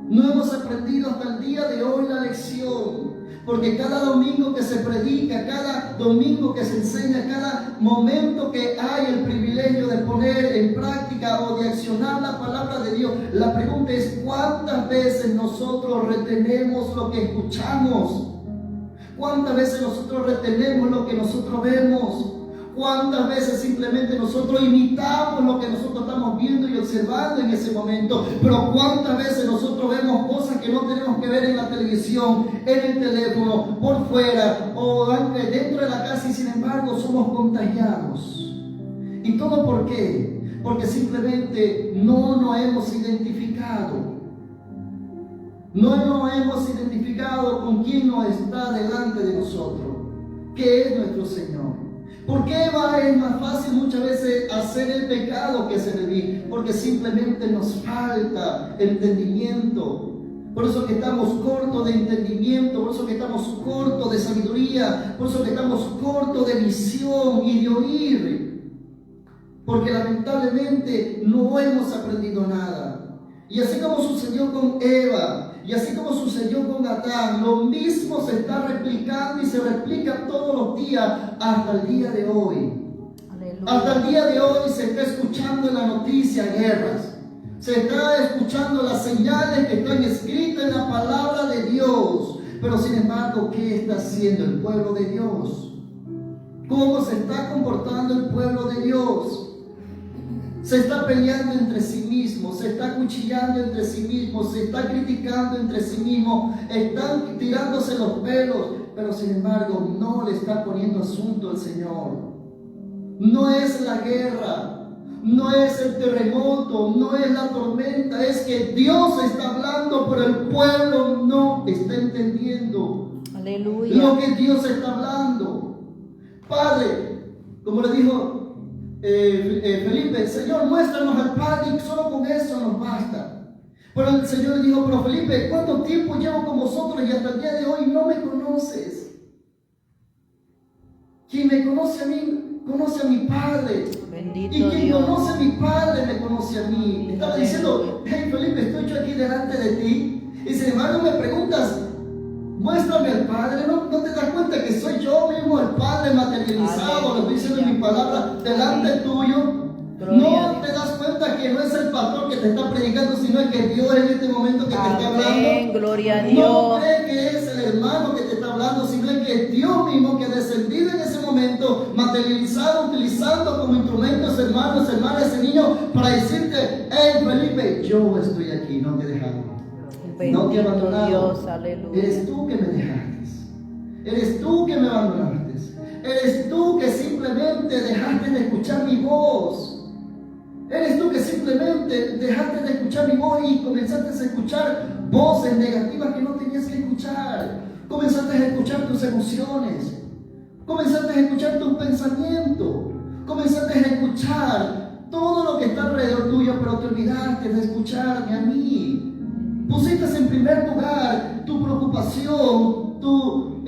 No hemos aprendido hasta el día de hoy la lección. Porque cada domingo que se predica, cada domingo que se enseña, cada momento que hay el privilegio de poner en práctica o de accionar la palabra de Dios, la pregunta es: ¿cuántas veces nosotros retenemos lo que escuchamos? ¿Cuántas veces nosotros retenemos lo que nosotros vemos? ¿Cuántas veces simplemente nosotros imitamos lo que nosotros estamos viendo y observando en ese momento? Pero ¿cuántas veces nosotros vemos cosas que no tenemos que ver en la televisión, en el teléfono, por fuera o dentro de la casa, y sin embargo somos contagiados? ¿Y todo por qué? Porque simplemente no nos hemos identificado. No nos hemos identificado con quien nos está delante de nosotros, que es nuestro Señor. ¿Por qué es más fácil muchas veces hacer el pecado que hacer el bien? Porque simplemente nos falta entendimiento. Por eso que estamos cortos de entendimiento, por eso que estamos cortos de sabiduría, por eso que estamos cortos de visión y de oír. Porque lamentablemente no hemos aprendido nada. Y así como sucedió con Eva, y así como sucedió con Adán, lo mismo se está replicando y se replica todos los días hasta el día de hoy. Aleluya. Hasta el día de hoy se está escuchando en la noticia guerras. Se está escuchando las señales que están escritas en la palabra de Dios. Pero sin embargo, ¿qué está haciendo el pueblo de Dios? ¿Cómo se está comportando el pueblo de Dios? Se está peleando entre sí mismos, se está cuchillando entre sí mismos, se está criticando entre sí mismos, están tirándose los pelos, pero sin embargo no le está poniendo asunto al Señor. No es la guerra, no es el terremoto, no es la tormenta, es que Dios está hablando, pero el pueblo no está entendiendo Aleluya. lo que Dios está hablando. Padre, como le dijo Felipe, Señor, muéstranos al Padre y solo con eso nos basta. Pero el Señor le dijo, pero Felipe, ¿cuánto tiempo llevo con vosotros y hasta el día de hoy no me conoces? Quien me conoce a mí, conoce a mi Padre. Bendito Y quien Dios. conoce a mi Padre me conoce a mí. Estaba diciendo, hey Felipe, estoy yo aquí delante de ti y sin embargo me preguntas, muéstrame al Padre. ¿No te das cuenta que soy yo mismo el Padre materializado? Lo estoy diciendo en mi palabra delante tuyo. No te das cuenta que no es el pastor que te está predicando, sino es que Dios en este momento que te está Amén. hablando. Gloria a No Dios. cree que es el hermano que te está hablando, sino es que es Dios mismo que ha descendido en ese momento, materializado, utilizando como instrumentos hermanos, hermanas, ese niño, para decirte, hey Felipe, yo estoy aquí, no te he dejado. No te he Bendito abandonado. Dios, aleluya. Eres tú que me dejaste. Eres tú que me abandonaste. Eres tú que simplemente dejaste de escuchar mi voz. Eres tú que simplemente dejaste de escuchar mi voz y comenzaste a escuchar voces negativas que no tenías que escuchar. Comenzaste a escuchar tus emociones. Comenzaste a escuchar tus pensamientos. Comenzaste a escuchar todo lo que está alrededor tuyo, pero te olvidaste de escucharme a mí. Pusiste en primer lugar tu preocupación, tu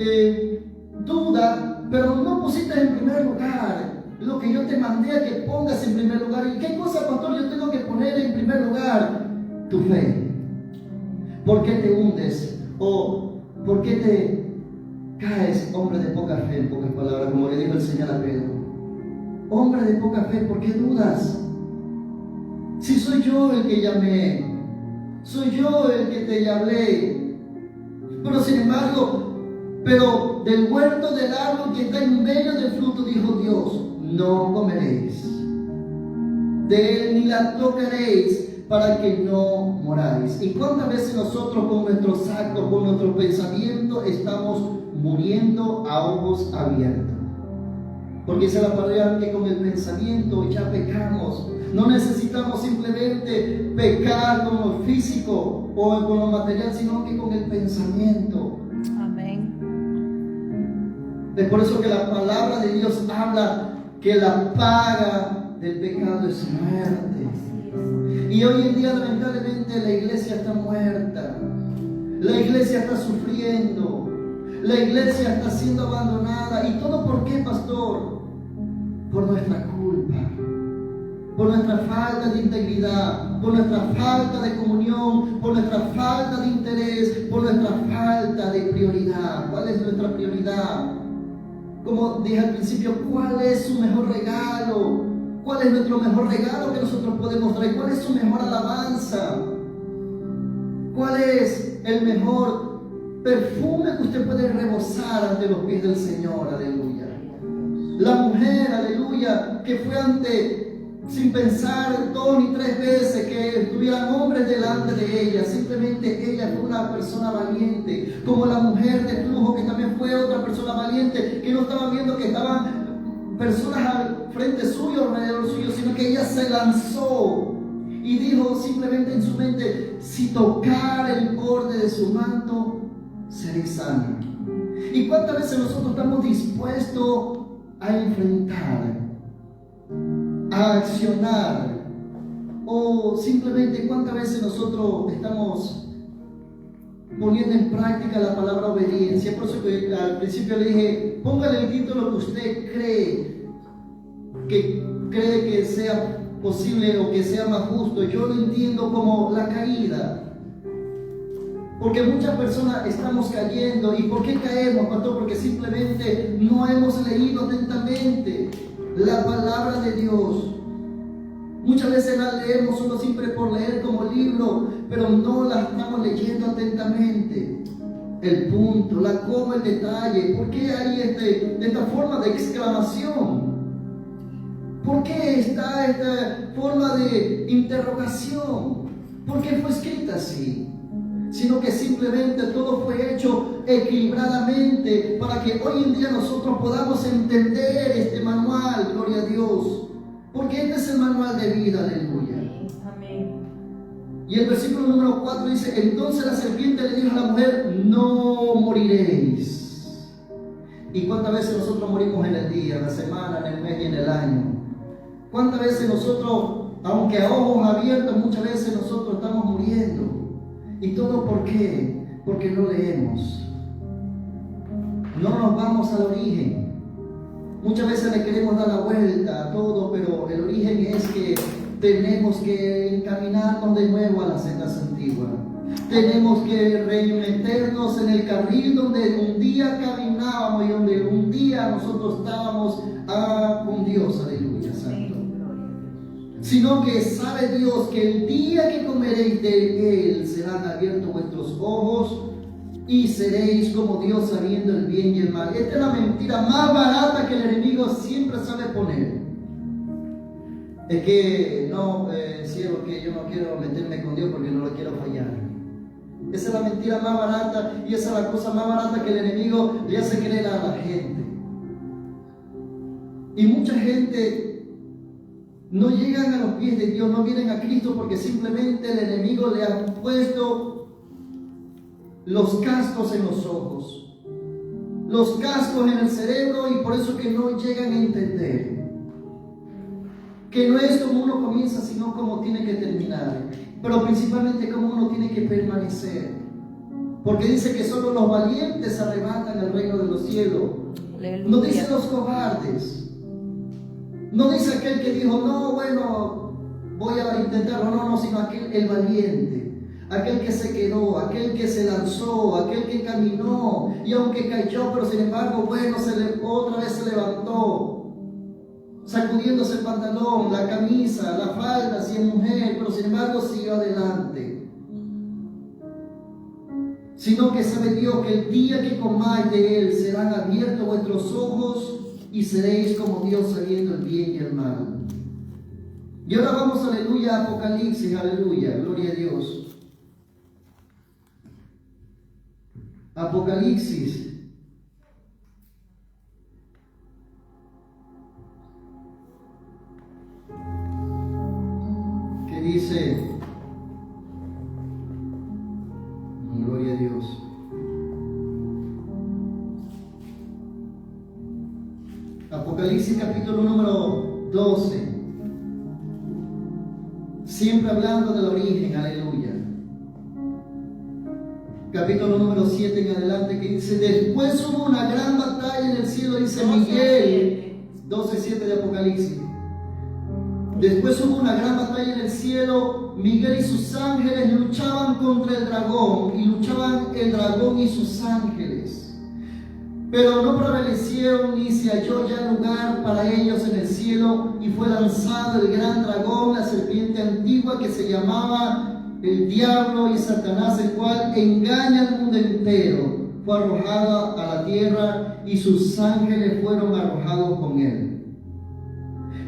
duda, pero no pusiste en primer lugar lo que yo te mandé a que pongas en primer lugar. ¿Y qué cosa, pastor, yo tengo que poner en primer lugar? Tu fe. ¿Por qué te hundes? ¿O por qué te caes, hombre de poca fe, en pocas palabras, como le dijo el Señor a Pedro? Hombre de poca fe, ¿por qué dudas? Si soy yo el que llamé, soy yo el que te hablé. Pero sin embargo, pero del huerto del árbol que está en medio del fruto, dijo Dios, no comeréis. De él ni la tocaréis, para que no moráis. ¿Y cuántas veces nosotros con nuestros actos con nuestro pensamiento estamos muriendo a ojos abiertos. Porque esa es la palabra, que con el pensamiento ya pecamos. No necesitamos simplemente pecar con lo físico o con lo material, sino que con el pensamiento. Amén. Es por eso que la palabra de Dios habla que la paga del pecado es muerte. Y hoy en día, lamentablemente, la iglesia está muerta. La iglesia está sufriendo. La iglesia está siendo abandonada. ¿Y todo por qué, pastor? Por nuestra culpa, por nuestra falta de integridad, por nuestra falta de comunión, por nuestra falta de interés, por nuestra falta de prioridad. ¿Cuál es nuestra prioridad? Como dije al principio, ¿cuál es su mejor regalo? ¿Cuál es nuestro mejor regalo que nosotros podemos traer? ¿Cuál es su mejor alabanza? ¿Cuál es el mejor perfume que usted puede rebosar ante los pies del Señor? Aleluya. La mujer, aleluya, que fue sin pensar 2 ni 3 veces que estuvieran hombres delante de ella. Simplemente ella fue una persona valiente. Como la mujer de flujo, que también fue otra persona valiente, que no estaba viendo que estaban personas al frente suyo, alrededor suyo, sino que ella se lanzó y dijo simplemente en su mente: si tocara el borde de su manto, seré sana. ¿Y cuántas veces nosotros estamos dispuestos a enfrentar, a accionar, o simplemente cuántas veces nosotros estamos poniendo en práctica la palabra obediencia? Por eso que al principio le dije, póngale el título que usted cree que sea posible o que sea más justo. Yo lo entiendo como la caída. Porque muchas personas estamos cayendo. ¿Y por qué caemos, pastor? Porque simplemente no hemos leído atentamente la palabra de Dios. Muchas veces la leemos solo siempre por leer como libro, pero no la estamos leyendo atentamente. El punto, la coma, el detalle. ¿Por qué hay esta forma de exclamación? ¿Por qué está esta forma de interrogación? ¿Por qué fue escrita así? Sino que simplemente todo fue hecho equilibradamente para que hoy en día nosotros podamos entender este manual, gloria a Dios. Porque este es el manual de vida, aleluya. Amén. Y el versículo número 4 dice: entonces la serpiente le dijo a la mujer: no moriréis. ¿Y cuántas veces nosotros morimos en el día, en la semana, en el mes y en el año? ¿Cuántas veces nosotros, aunque a ojos abiertos, muchas veces nosotros estamos muriendo? ¿Y todo por qué? Porque no leemos. No nos vamos al origen. Muchas veces le queremos dar la vuelta a todo, pero el origen es que tenemos que encaminarnos de nuevo a las sendas antiguas. Tenemos que remeternos en el carril donde un día caminábamos y donde un día nosotros estábamos con Dios, aleluya, santo. Sino que sabe Dios que el día que comeréis de él serán abiertos vuestros ojos y seréis como Dios, sabiendo el bien y el mal. Esta es la mentira más barata que el enemigo siempre sabe poner. Es que no, cielo, que yo no quiero meterme con Dios porque no lo quiero fallar. Esa es la mentira más barata y esa es la cosa más barata que el enemigo le hace creer a la gente. Y mucha gente no llegan a los pies de Dios, no vienen a Cristo porque simplemente el enemigo le ha puesto los cascos en los ojos, los cascos en el cerebro, y por eso que no llegan a entender que no es como uno comienza, sino como tiene que terminar, pero principalmente como uno tiene que permanecer, porque dice que solo los valientes arrebatan el reino de los cielos. No dice los cobardes. No dice aquel que dijo: no, bueno, voy a intentarlo. No, sino el valiente, aquel que se quedó, aquel que se lanzó, aquel que caminó, y aunque cayó, pero sin embargo, bueno, otra vez se levantó, sacudiéndose el pantalón, la camisa, la falda, si es mujer, pero sin embargo siguió adelante. Sino que sabe Dios que el día que comáis de él serán abiertos vuestros ojos y seréis como Dios, sabiendo el bien y el mal. Y ahora vamos, aleluya, a Apocalipsis, aleluya, gloria a Dios. Apocalipsis. Que dice, gloria a Dios. Apocalipsis capítulo número 12. Siempre hablando del origen, aleluya. Capítulo número 7 en adelante, que dice, después hubo una gran batalla en el cielo, dice Miguel, 12:7 de Apocalipsis. Después hubo una gran batalla en el cielo, Miguel y sus ángeles luchaban contra el dragón, y luchaban el dragón y sus ángeles. Pero no prevalecieron ni se halló ya lugar para ellos en el cielo, y fue lanzado el gran dragón, la serpiente antigua que se llamaba el diablo y Satanás, el cual engaña al mundo entero. Fue arrojado a la tierra y sus ángeles fueron arrojados con él.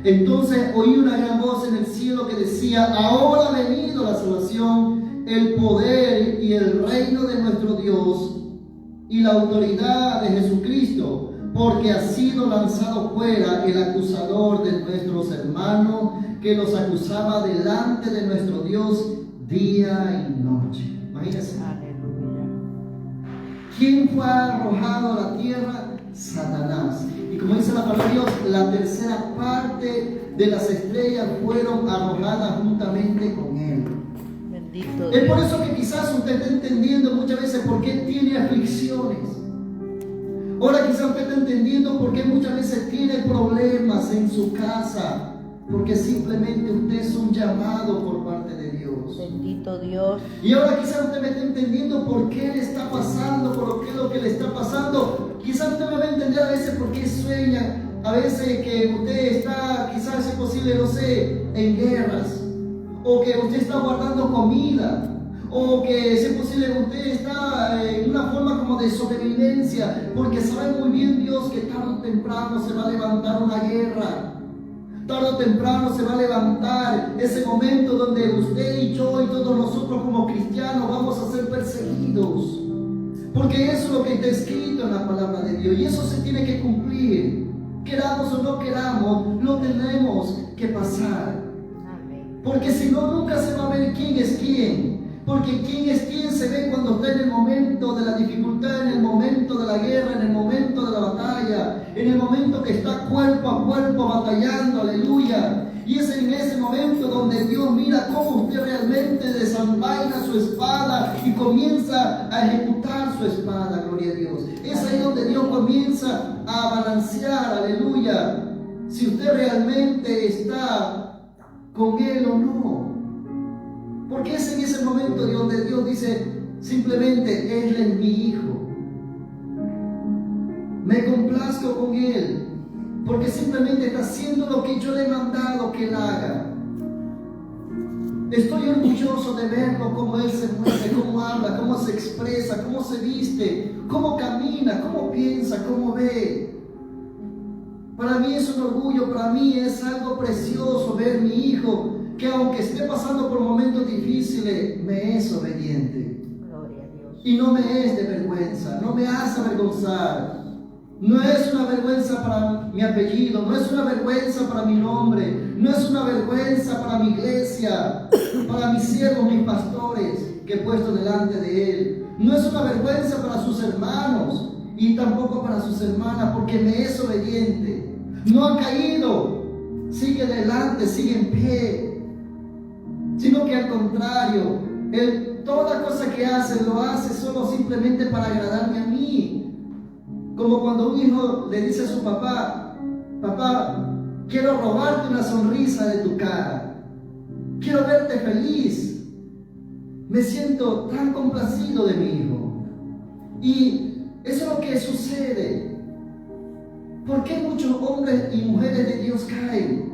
Entonces oí una gran voz en el cielo que decía, ahora ha venido la salvación, el poder y el reino de nuestro Dios y la autoridad de Jesucristo, porque ha sido lanzado fuera el acusador de nuestros hermanos, que los acusaba delante de nuestro Dios día y noche. Imagínense. ¿Quién fue arrojado a la tierra? Satanás. Y como dice la palabra de Dios, la tercera parte de las estrellas fueron arrojadas juntamente con él. Bendito Es por Dios. eso que quizás usted está entendiendo muchas veces por qué tiene aflicciones. Ahora quizás usted está entendiendo por qué muchas veces tiene problemas en su casa. Porque simplemente usted es un llamado por parte de Dios. Bendito Dios. Y ahora quizás usted me está entendiendo por qué le está pasando, por qué es lo que le está pasando. Quizás usted me va a entender a veces por qué sueña, a veces que usted está, quizás es posible, no sé, en guerras, o que usted está guardando comida, o que si es posible usted está en una forma como de sobrevivencia, porque sabe muy bien Dios que tarde o temprano se va a levantar una guerra. Tarde o temprano se va a levantar ese momento donde usted y yo y todos nosotros como cristianos vamos a ser perseguidos. Porque eso es lo que está escrito en la palabra de Dios y eso se tiene que cumplir. Queramos o no queramos, lo tenemos que pasar. Porque si no, nunca se va a ver quién es quién. Porque quién es quién se ve cuando está en el momento de la dificultad, en el momento de la guerra, en el momento de la batalla, en el momento que está cuerpo a cuerpo batallando, aleluya. Y es en ese momento donde Dios mira cómo usted realmente desenvaina su espada y comienza a ejecutar su espada, gloria a Dios. Es ahí donde Dios comienza a balancear, aleluya, si usted realmente está con Él o no. Porque es en ese momento donde Dios dice simplemente, Él es mi hijo. Me complazco con Él, porque simplemente está haciendo lo que yo le he mandado que Él haga. Estoy orgulloso de verlo, cómo Él se mueve, cómo habla, cómo se expresa, cómo se viste, cómo camina, cómo piensa, cómo ve. Para mí es un orgullo, para mí es algo precioso ver mi hijo, que aunque esté pasando por momentos difíciles, me es obediente. Gloria a Dios. Y no me es de vergüenza, no me hace avergonzar. No es una vergüenza para mi apellido, no es una vergüenza para mi nombre, no es una vergüenza para mi iglesia, para mis siervos, mis pastores que he puesto delante de Él. No es una vergüenza para sus hermanos y tampoco para sus hermanas, porque me es obediente. No ha caído, sigue adelante, sigue en pie. Sino que al contrario, Él toda cosa que hace, lo hace solo simplemente para agradarme a mí. Como cuando un hijo le dice a su papá, papá, quiero robarte una sonrisa de tu cara, quiero verte feliz, me siento tan complacido de mi hijo. Y eso es lo que sucede. ¿Por qué muchos hombres y mujeres de Dios caen?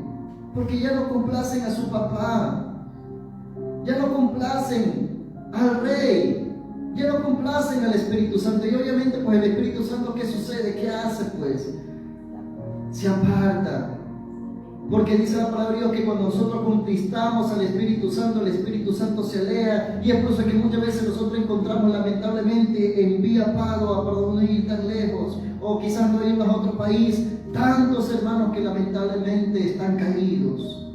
Porque ya no complacen a su papá, ya no complacen al Rey, ya no complacen al Espíritu Santo. Y obviamente pues el Espíritu Santo, ¿qué sucede? ¿Qué hace pues? Se aparta. Porque dice la palabra de Dios que cuando nosotros contristamos al Espíritu Santo, el Espíritu Santo se aleja. Y es por eso que muchas veces nosotros encontramos lamentablemente en Vía Padua, para no ir tan lejos, o quizás no irnos a otro país, tantos hermanos que lamentablemente están caídos.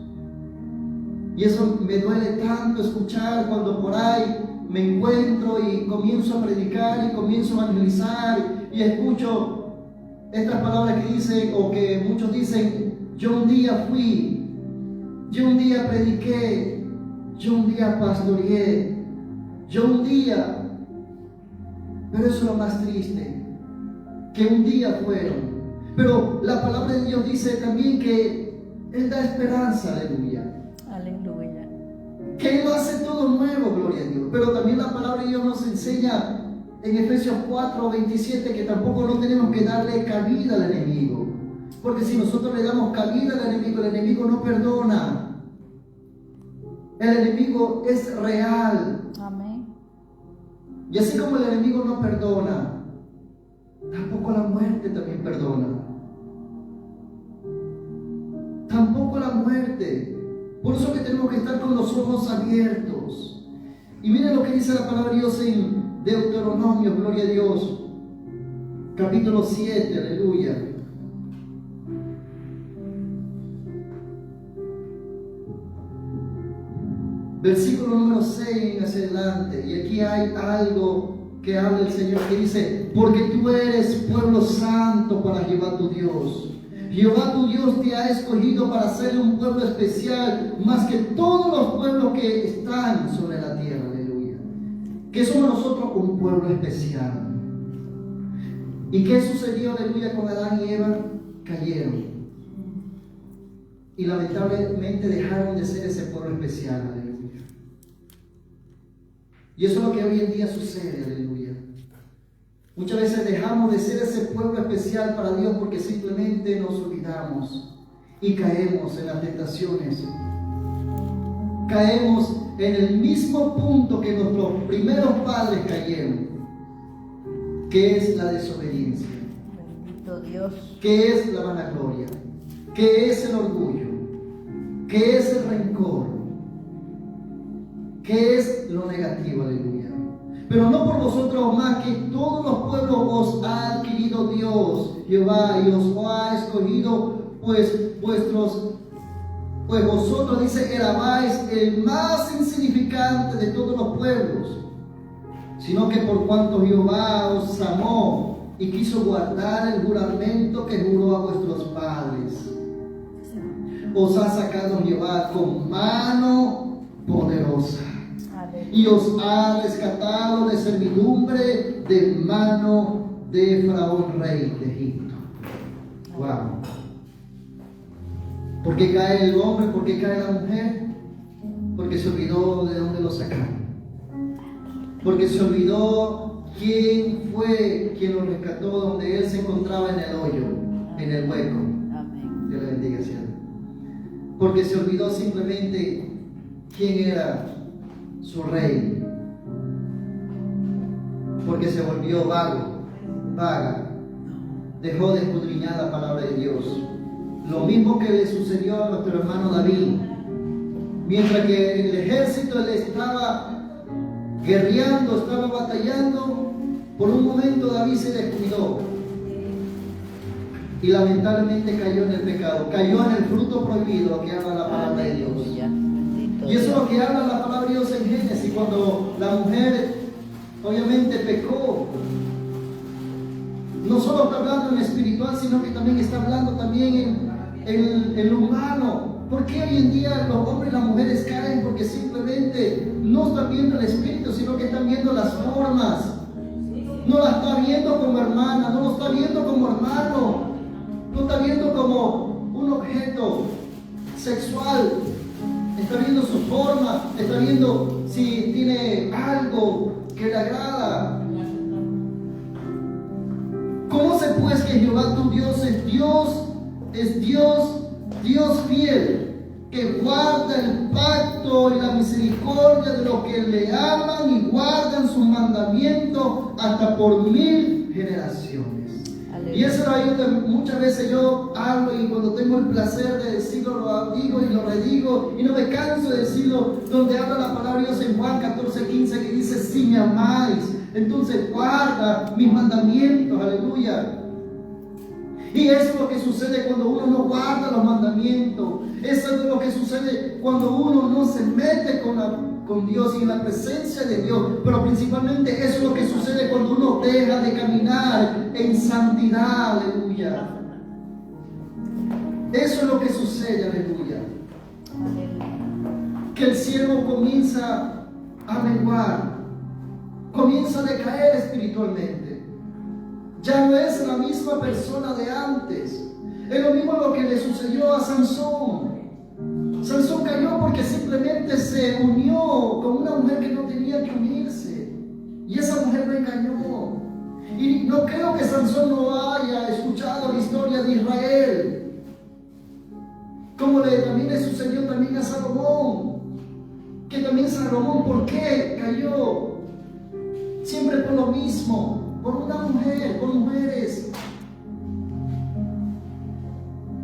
Y eso me duele tanto escuchar cuando por ahí me encuentro y comienzo a predicar y comienzo a evangelizar y escucho estas palabras que dicen, o que muchos dicen: yo un día fui, yo un día prediqué, yo un día pastoreé, yo un día. Pero eso es lo más triste, que un día fueron. Pero la palabra de Dios dice también que Él da esperanza, aleluya. Aleluya. Que Él lo hace todo nuevo, gloria a Dios. Pero también la palabra de Dios nos enseña en Efesios 4:27 que tampoco no tenemos que darle cabida al enemigo. Porque si nosotros le damos cabida al enemigo, el enemigo no perdona. El enemigo es real. Amén. Y así como el enemigo no perdona, tampoco la muerte también perdona. Tampoco la muerte. Por eso que tenemos que estar con los ojos abiertos. Y miren lo que dice la palabra de Dios en Deuteronomio, gloria a Dios. Capítulo 7, aleluya. Versículo número 6 hacia adelante. Y aquí hay algo que habla el Señor, que dice: porque tú eres pueblo santo para Jehová tu Dios. Jehová tu Dios te ha escogido para ser un pueblo especial, más que todos los pueblos que están sobre la tierra. Aleluya. Que somos nosotros un pueblo especial. ¿Y qué sucedió, aleluya, con Adán y Eva? Cayeron. Y lamentablemente dejaron de ser ese pueblo especial. Aleluya. Y eso es lo que hoy en día sucede, aleluya. Muchas veces dejamos de ser ese pueblo especial para Dios porque simplemente nos olvidamos y caemos en las tentaciones. Caemos en el mismo punto que nuestros primeros padres cayeron, que es la desobediencia, Bendito Dios. que es la vanagloria, que es el orgullo, que es el rencor, que es lo negativo, aleluya. Pero no por vosotros más, que todos los pueblos os ha adquirido Dios, Jehová, y os ha escogido, pues vosotros, dice, erabais el más insignificante de todos los pueblos, sino que por cuanto Jehová os amó y quiso guardar el juramento que juró a vuestros padres, os ha sacado Jehová con mano poderosa y os ha rescatado de servidumbre de mano de Faraón, rey de Egipto. Wow. ¿Por qué cae el hombre? ¿Por qué cae la mujer? Porque se olvidó de dónde lo sacaron. Porque se olvidó quién fue quien lo rescató donde él se encontraba en el hoyo, en el hueco. Amén. Dios le bendiga, cielo. Porque se olvidó simplemente quién era su rey. Porque se volvió vaga. Dejó de escudriñar la palabra de Dios. Lo mismo que le sucedió a nuestro hermano David. Mientras que el ejército le estaba guerreando, estaba batallando, por un momento David se descuidó y lamentablemente cayó en el pecado, cayó en el fruto prohibido que habla la palabra de Dios. Bendito Y eso es Dios. lo que habla la palabra de Dios en Génesis, cuando la mujer obviamente pecó. No solo está hablando en espiritual, sino que también está hablando también en lo humano. ¿Por qué hoy en día los hombres y las mujeres caen? Porque simplemente no están viendo el espíritu, sino que están viendo las formas. No la está viendo como hermana, no lo está viendo como hermano, no está viendo como un objeto sexual. Está viendo su forma, está viendo si tiene algo que le agrada. Conoce pues que Jehová tu Dios es Dios fiel, que guarda el pacto y la misericordia de los que le aman y guardan sus mandamientos hasta por 1000 generaciones. Y eso es ahí donde muchas veces yo hablo y cuando tengo el placer de decirlo, lo digo y lo redigo y no me canso de decirlo, donde habla la palabra de Dios en Juan 14:15 que dice, si me amáis, entonces guarda mis mandamientos, aleluya. Y eso es lo que sucede cuando uno no guarda los mandamientos. Eso es lo que sucede cuando uno no se mete con Dios y en la presencia de Dios. Pero principalmente eso es lo que sucede cuando uno deja de caminar en santidad, aleluya. Eso es lo que sucede, aleluya. Que el siervo comienza a menguar, comienza a decaer espiritualmente. Ya no es la misma persona de antes. Es lo mismo lo que le sucedió a Sansón. Sansón cayó porque simplemente se unió con una mujer que no tenía que unirse. Y esa mujer lo engañó. Y no creo que Sansón no haya escuchado la historia de Israel. Como también le sucedió también a Salomón. Que también Salomón, ¿por qué cayó? Siempre por lo mismo. Por una mujer, por mujeres.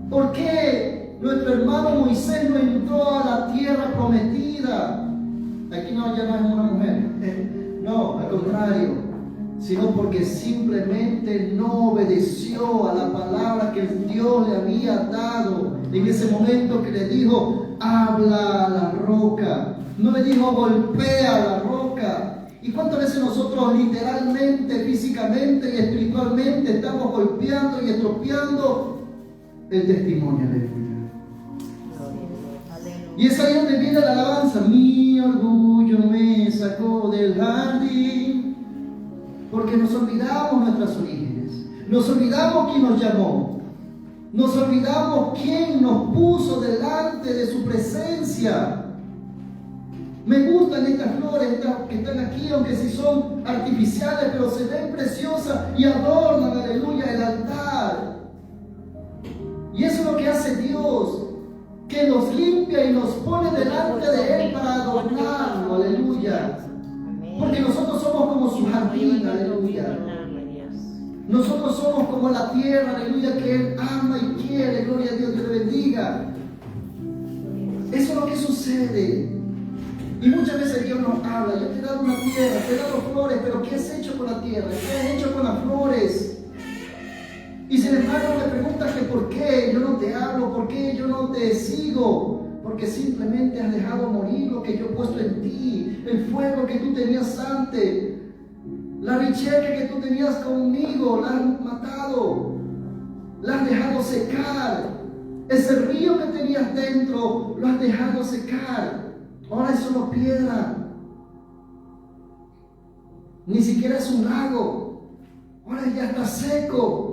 ¿Por qué nuestro hermano Moisés no entró a la tierra prometida? Aquí no, ya no es una mujer. No, al contrario. Sino porque simplemente no obedeció a la palabra que Dios le había dado. En ese momento que le dijo, habla a la roca. No le dijo, golpea a la roca. ¿Y cuántas veces nosotros literalmente, físicamente y espiritualmente estamos golpeando y estropeando el testimonio de Dios? Y es ahí donde viene la alabanza. Mi orgullo me sacó del jardín. Porque nos olvidamos nuestros orígenes. Nos olvidamos quién nos llamó. Nos olvidamos quién nos puso delante de su presencia. Me gustan estas flores que están aquí, aunque si son artificiales, pero se ven preciosas y adornan, aleluya, el altar. Y eso es lo que hace Dios, que nos limpia y nos pone delante de Él para adornarlo, aleluya. Porque nosotros somos como su jardín, aleluya. Nosotros somos como la tierra, aleluya, que Él ama y quiere, gloria a Dios, que le bendiga. Eso es lo que sucede. Y muchas veces Dios nos habla, yo te he dado una tierra, te he dado flores, pero ¿qué has hecho con la tierra? ¿Qué has hecho con las flores? Y sin embargo me preguntas que por qué yo no te hablo, por qué yo no te sigo. Porque simplemente has dejado morir lo que yo he puesto en ti, el fuego que tú tenías antes, la riqueza que tú tenías conmigo, la has matado, la has dejado secar. Ese río que tenías dentro, lo has dejado secar. Ahora es solo piedra. Ni siquiera es un lago. Ahora ya está seco.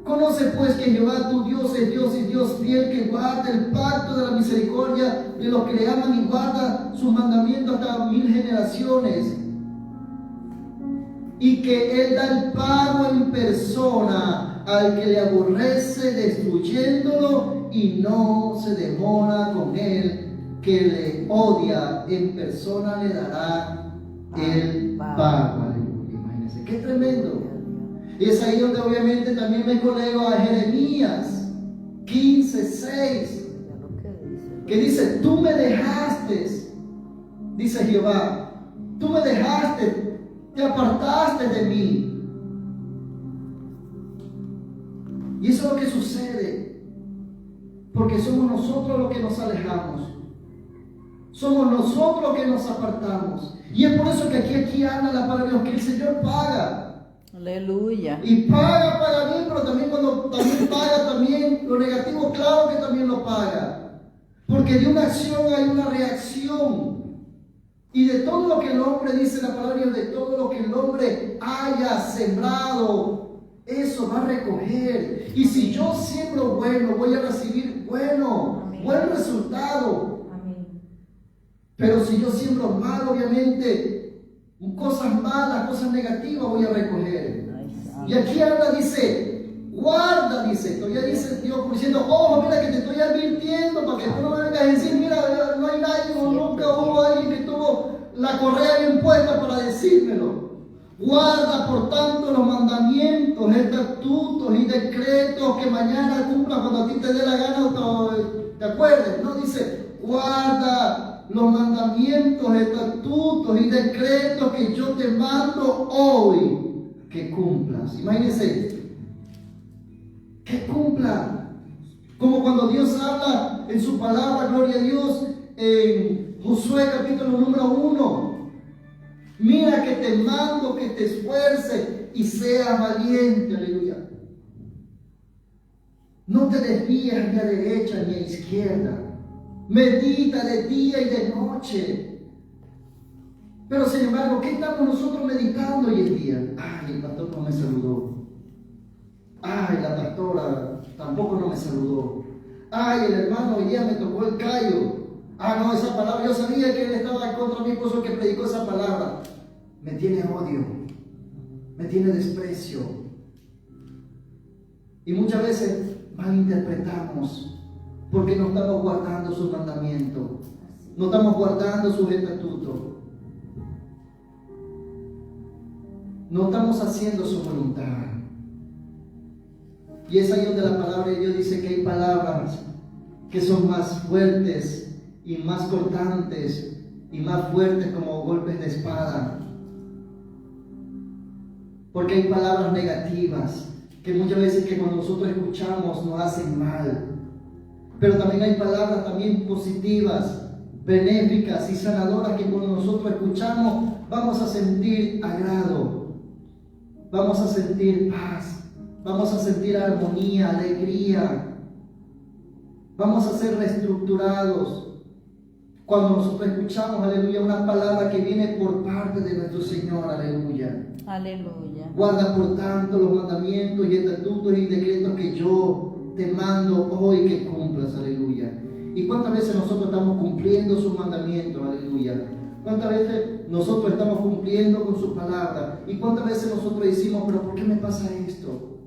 Conoce pues que Jehová tu Dios es Dios y Dios fiel, que guarda el pacto de la misericordia de los que le aman y guarda sus mandamientos hasta 1000 generaciones. Y que Él da el pago en persona al que le aborrece, destruyéndolo, y no se demora con él que le odia, en persona le dará el pago. Aleluya, imagínense, qué tremendo. Y es ahí donde obviamente también me colego a Jeremías 15:6, que dice, tú me dejaste, dice Jehová, tú me dejaste, te apartaste de mí. Y eso es lo que sucede, porque somos nosotros los que nos alejamos. Somos nosotros los que nos apartamos. Y es por eso que aquí habla la palabra de Dios, que el Señor paga. Aleluya. Y paga bien, pero también cuando también paga también lo negativo, claro que también lo paga. Porque de una acción hay una reacción. Y de todo lo que el hombre, dice la palabra de Dios, de todo lo que el hombre haya sembrado, eso va a recoger. Y si yo siembro bueno, voy a recibir buen resultado. Pero si yo siembro mal, obviamente, cosas malas, cosas negativas voy a recoger. Y aquí habla, dice, guarda, dice, todavía dice Dios diciendo, ojo, mira que te estoy advirtiendo para que tú no me vengas a decir, mira, no hay nadie o nunca hubo alguien que tuvo la correa bien puesta para decírmelo. Guarda por tanto los mandamientos, estatutos y decretos que mañana cumplan cuando a ti te dé la gana, te acuerdes. No dice, guarda los mandamientos, estatutos y decretos que yo te mando hoy que cumplas. Imagínense, que cumpla. Como cuando Dios habla en su palabra, gloria a Dios, en Josué capítulo número 1. Mira que te mando que te esfuerces y seas valiente, aleluya. No te desvíes ni a derecha ni a izquierda. Medita de día y de noche. Pero sin embargo, ¿qué estamos nosotros meditando hoy en día? Ay, el pastor no me saludó. Ay, la pastora tampoco no me saludó. Ay, el hermano hoy día me tocó el callo. Ah, no, esa palabra, yo sabía que él estaba contra mi esposo que predicó esa palabra. Me tiene odio, me tiene desprecio. Y muchas veces malinterpretamos porque no estamos guardando sus mandamientos, no estamos guardando sus estatutos, no estamos haciendo su voluntad. Y es ahí donde la palabra de Dios dice que hay palabras que son más fuertes y más cortantes y más fuertes como golpes de espada. Porque hay palabras negativas que muchas veces que cuando nosotros escuchamos nos hacen mal. Pero también hay palabras también positivas, benéficas y sanadoras que cuando nosotros escuchamos vamos a sentir agrado, vamos a sentir paz, vamos a sentir armonía, alegría, vamos a ser reestructurados. Cuando nosotros escuchamos, aleluya, una palabra que viene por parte de nuestro Señor, aleluya. Aleluya. Guarda por tanto los mandamientos y estatutos y decretos que yo te mando hoy que cumplas, aleluya. ¿Y cuántas veces nosotros estamos cumpliendo sus mandamientos, aleluya? ¿Cuántas veces nosotros estamos cumpliendo con su palabra? ¿Y cuántas veces nosotros decimos, pero ¿por qué me pasa esto?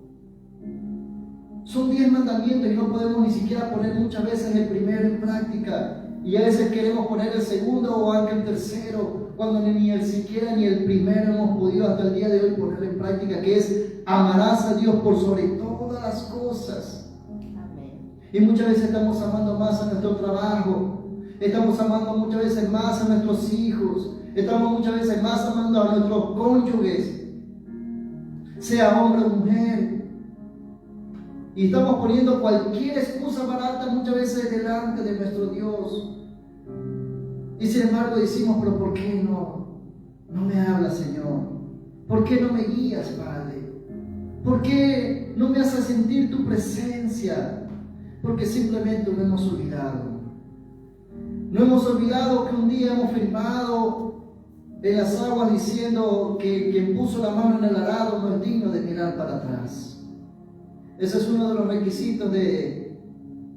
Son 10 mandamientos y no podemos ni siquiera poner muchas veces el primero en práctica. Y a veces queremos poner el segundo o aunque el tercero, cuando ni el siquiera ni el primero hemos podido hasta el día de hoy poner en práctica, que es amarás a Dios por sobre todas las cosas. Amén. Y muchas veces estamos amando más a nuestro trabajo, estamos amando muchas veces más a nuestros hijos, estamos muchas veces más amando a nuestros cónyuges, sea hombre o mujer. Y estamos poniendo cualquier excusa barata muchas veces delante de nuestro Dios. Y sin embargo decimos, pero ¿por qué no me hablas, Señor? ¿Por qué no me guías, Padre? ¿Por qué no me haces sentir tu presencia? Porque simplemente lo hemos olvidado. No hemos olvidado que un día hemos firmado en las aguas diciendo que quien puso la mano en el arado no es digno de mirar para atrás. Ese es uno de los requisitos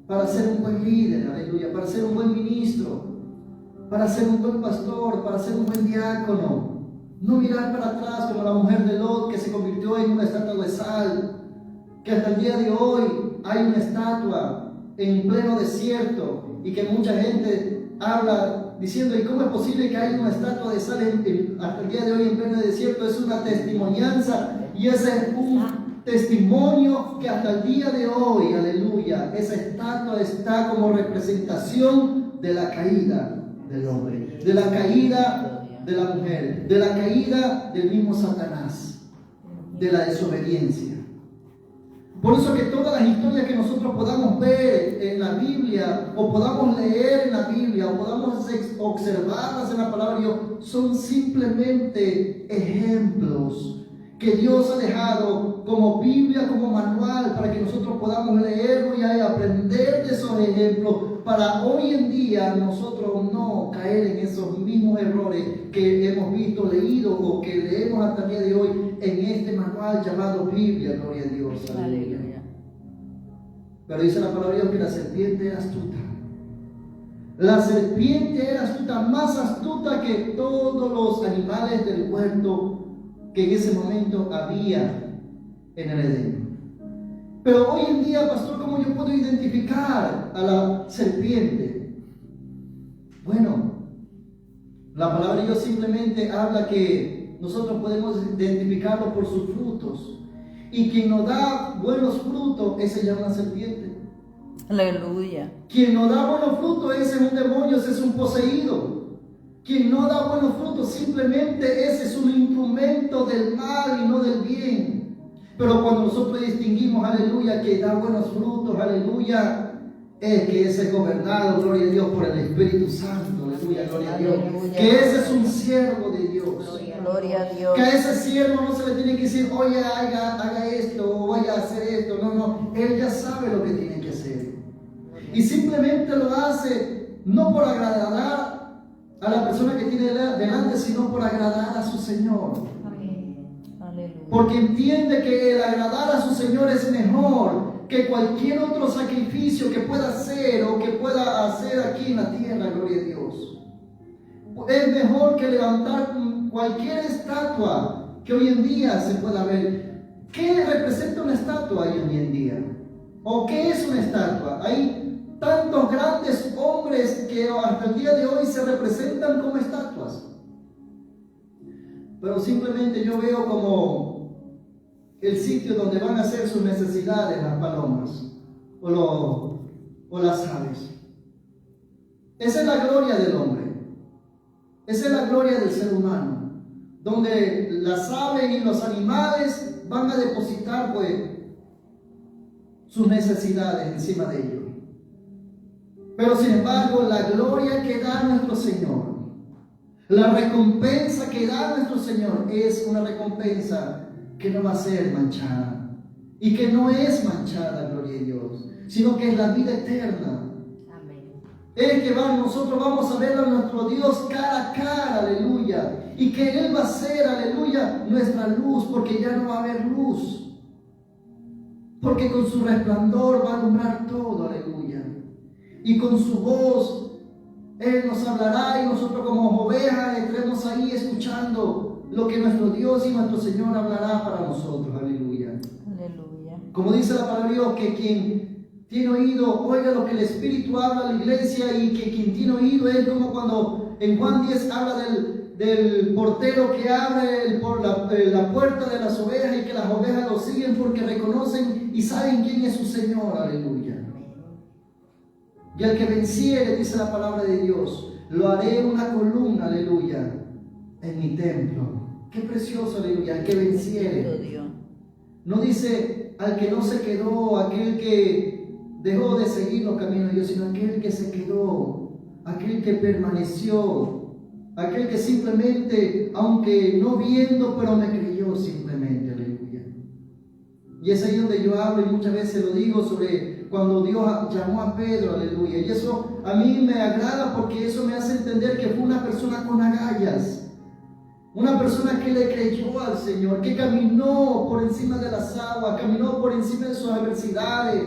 para ser un buen líder, aleluya, para ser un buen ministro, para ser un buen pastor, para ser un buen diácono. No mirar para atrás como la mujer de Lot que se convirtió en una estatua de sal, que hasta el día de hoy hay una estatua en pleno desierto y que mucha gente habla diciendo, ¿y cómo es posible que haya una estatua de sal hasta el día de hoy en pleno desierto? Es una testimonianza y ese es un testimonio que hasta el día de hoy, aleluya, esa estatua está como representación de la caída del hombre, de la caída de la mujer, de la caída del mismo Satanás, de la desobediencia. Por eso que todas las historias que nosotros podamos ver en la Biblia, o podamos leer en la Biblia, o podamos observarlas en la palabra de Dios, son simplemente ejemplos que Dios ha dejado como Biblia, como manual, para que nosotros podamos leerlo y aprender de esos ejemplos, para hoy en día nosotros no caer en esos mismos errores que hemos visto, leído o que leemos hasta el día de hoy en este manual llamado Biblia, gloria a Dios. Aleluya. Pero dice la palabra de Dios que la serpiente era astuta. La serpiente era astuta, más astuta que todos los animales del huerto que en ese momento había en el Edén. Pero hoy en día, pastor, ¿cómo yo puedo identificar a la serpiente? Bueno, la palabra de Dios simplemente habla que nosotros podemos identificarlo por sus frutos. Y quien nos da buenos frutos, ese se llama una serpiente. Aleluya. Quien no da buenos frutos, ese es un demonio, ese es un poseído. Quien no da buenos frutos, simplemente ese es un instrumento del mal y no del bien. Pero cuando nosotros distinguimos, aleluya, que da buenos frutos, aleluya, es que ese es gobernado, gloria a Dios, por el Espíritu Santo, aleluya, gloria a Dios. Aleluya. Que ese es un siervo de Dios. Gloria a Dios. Que a ese siervo no se le tiene que decir, oye, haga esto, o vaya a hacer esto. No, no, él ya sabe lo que tiene que hacer. Y simplemente lo hace no por agradar a la persona que tiene delante, sino por agradar a su Señor. Aleluya. Porque entiende que el agradar a su Señor es mejor que cualquier otro sacrificio que pueda hacer o que pueda hacer aquí en la tierra, gloria a Dios. Es mejor que levantar cualquier estatua que hoy en día se pueda ver. ¿Qué representa una estatua hoy en día? ¿O qué es una estatua? Hay tantos grandes hombres que hasta el día de hoy se representan como estatuas. Pero simplemente yo veo como el sitio donde van a hacer sus necesidades las palomas o las aves. Esa es la gloria del hombre. Esa es la gloria del ser humano, donde las aves y los animales van a depositar pues sus necesidades encima de ellos. Pero sin embargo, la gloria que da nuestro Señor, la recompensa que da nuestro Señor es una recompensa que no va a ser manchada y que no es manchada, gloria a Dios, sino que es la vida eterna. Es que nosotros vamos a ver a nuestro Dios cara a cara, aleluya. Y que Él va a ser, aleluya, nuestra luz, porque ya no va a haber luz. Porque con su resplandor va a alumbrar todo, aleluya. Y con su voz Él nos hablará y nosotros como ovejas estaremos ahí escuchando lo que nuestro Dios y nuestro Señor hablará para nosotros, aleluya. Aleluya. Como dice la palabra de Dios, que quien tiene oído, oiga lo que el Espíritu habla a la iglesia, y que quien tiene oído es como cuando en Juan 10 habla del portero que abre la puerta de las ovejas y que las ovejas lo siguen porque reconocen y saben quién es su Señor, aleluya. Y al que venciere, dice la palabra de Dios, lo haré una columna, aleluya, en mi templo. Qué precioso, aleluya, al que venciere. No dice al que no se quedó, aquel que dejó de seguir los caminos de Dios, sino aquel que se quedó, aquel que permaneció, aquel que simplemente, aunque no viendo, pero me creyó simplemente, aleluya. Y es ahí donde yo hablo y muchas veces lo digo sobre cuando Dios llamó a Pedro, aleluya. Y eso a mí me agrada porque eso me hace entender que fue una persona con agallas, una persona que le creyó al Señor, que caminó por encima de las aguas, caminó por encima de sus adversidades,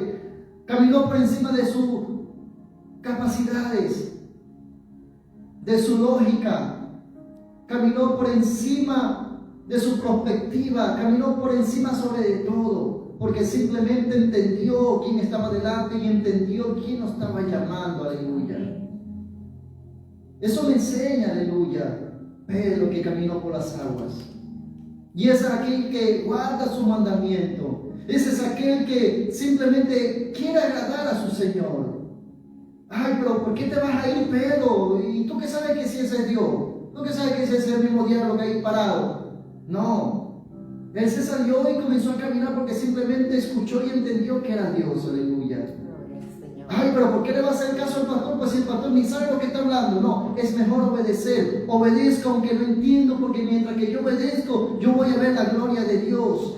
caminó por encima de sus capacidades, de su lógica, caminó por encima de su perspectiva, caminó por encima sobre de todo, porque simplemente entendió quién estaba delante y entendió quién nos estaba llamando, aleluya. Eso me enseña, aleluya, Pedro que caminó por las aguas. Y es aquel que guarda su mandamiento. Ese es aquel que simplemente quiere agradar a su Señor. Ay, pero ¿por qué te vas a ir, Pedro? ¿Y tú qué sabes que si ese es Dios? ¿Tú qué sabes que ese es el mismo diablo que hay parado? No. Él se salió y comenzó a caminar porque simplemente escuchó y entendió que era Dios, aleluya. Ay, pero ¿por qué le va a hacer caso al pastor? Pues si el pastor ni sabe lo que está hablando. No, es mejor obedecer. Obedezco aunque no entiendo, porque mientras que yo obedezco, yo voy a ver la gloria de Dios.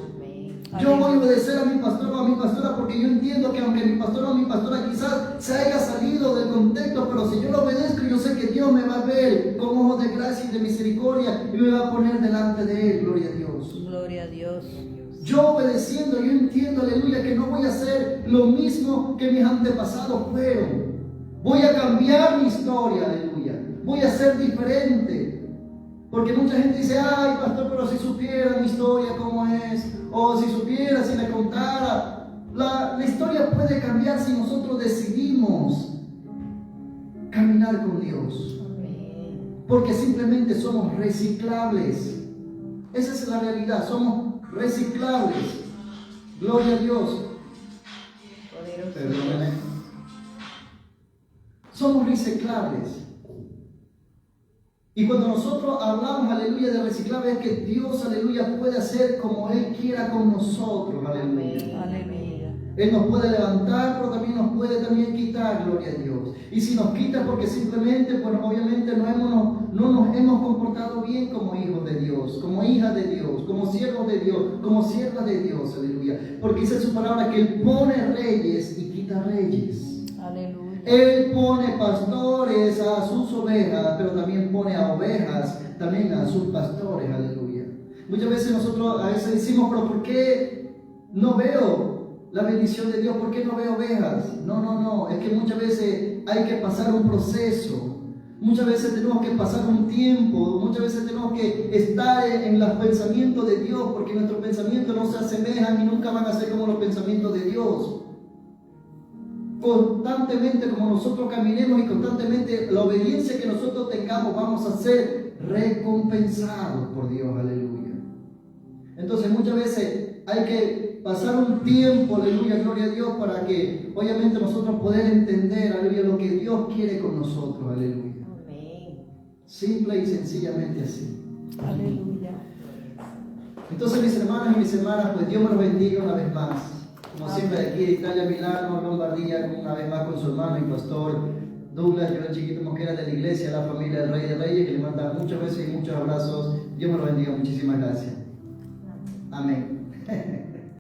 Yo voy a obedecer a mi pastor o a mi pastora porque yo entiendo que aunque mi pastor o mi pastora quizás se haya salido del contexto, pero si yo lo obedezco, yo sé que Dios me va a ver con ojos de gracia y de misericordia y me va a poner delante de Él, gloria a Dios. Gloria a Dios. Yo obedeciendo, yo entiendo, aleluya, que no voy a hacer lo mismo que mis antepasados fueron. Voy a cambiar mi historia, aleluya. Voy a ser diferente. Porque mucha gente dice, ay, pastor, pero si supiera mi historia cómo es, o si supiera, si le contara. La historia puede cambiar si nosotros decidimos caminar con Dios. Porque simplemente somos reciclables. Esa es la realidad, somos reciclables. Gloria a Dios. Perdóname. Somos reciclables. Y cuando nosotros hablamos, aleluya, de reciclables, es que Dios, aleluya, puede hacer como Él quiera con nosotros, aleluya. Aleluya. Él nos puede levantar, pero también nos puede también quitar, gloria a Dios. Y si nos quita porque simplemente, pues obviamente no nos hemos comportado bien como hijos de Dios, como hijas de Dios, como siervos de Dios, como siervas de Dios, aleluya. Porque dice su palabra que Él pone reyes y quita reyes. Aleluya. Él pone pastores a sus ovejas, pero también pone a ovejas también a sus pastores, aleluya. Muchas veces nosotros a veces decimos, pero ¿por qué no veo la bendición de Dios? ¿Por qué no veo ovejas? No, es que muchas veces hay que pasar un proceso. Muchas veces tenemos que pasar un tiempo, muchas veces tenemos que estar en los pensamientos de Dios, porque nuestros pensamientos no se asemejan y nunca van a ser como los pensamientos de Dios. Constantemente como nosotros caminemos y constantemente la obediencia que nosotros tengamos, vamos a ser recompensados por Dios, aleluya. Entonces muchas veces hay que pasar un tiempo, aleluya, gloria a Dios, para que obviamente nosotros poder entender, aleluya, lo que Dios quiere con nosotros, aleluya. Simple y sencillamente así. Aleluya. Entonces mis hermanos y mis hermanas, pues Dios me los bendiga una vez más. Como siempre, aquí de Italia, Milano, Lombardía, una vez más con su hermano y pastor Douglas, yo el chiquito Mosquera de la iglesia, la familia del Rey de Reyes, que le manda muchos besos y muchos abrazos. Dios me lo bendiga, muchísimas gracias. Amén.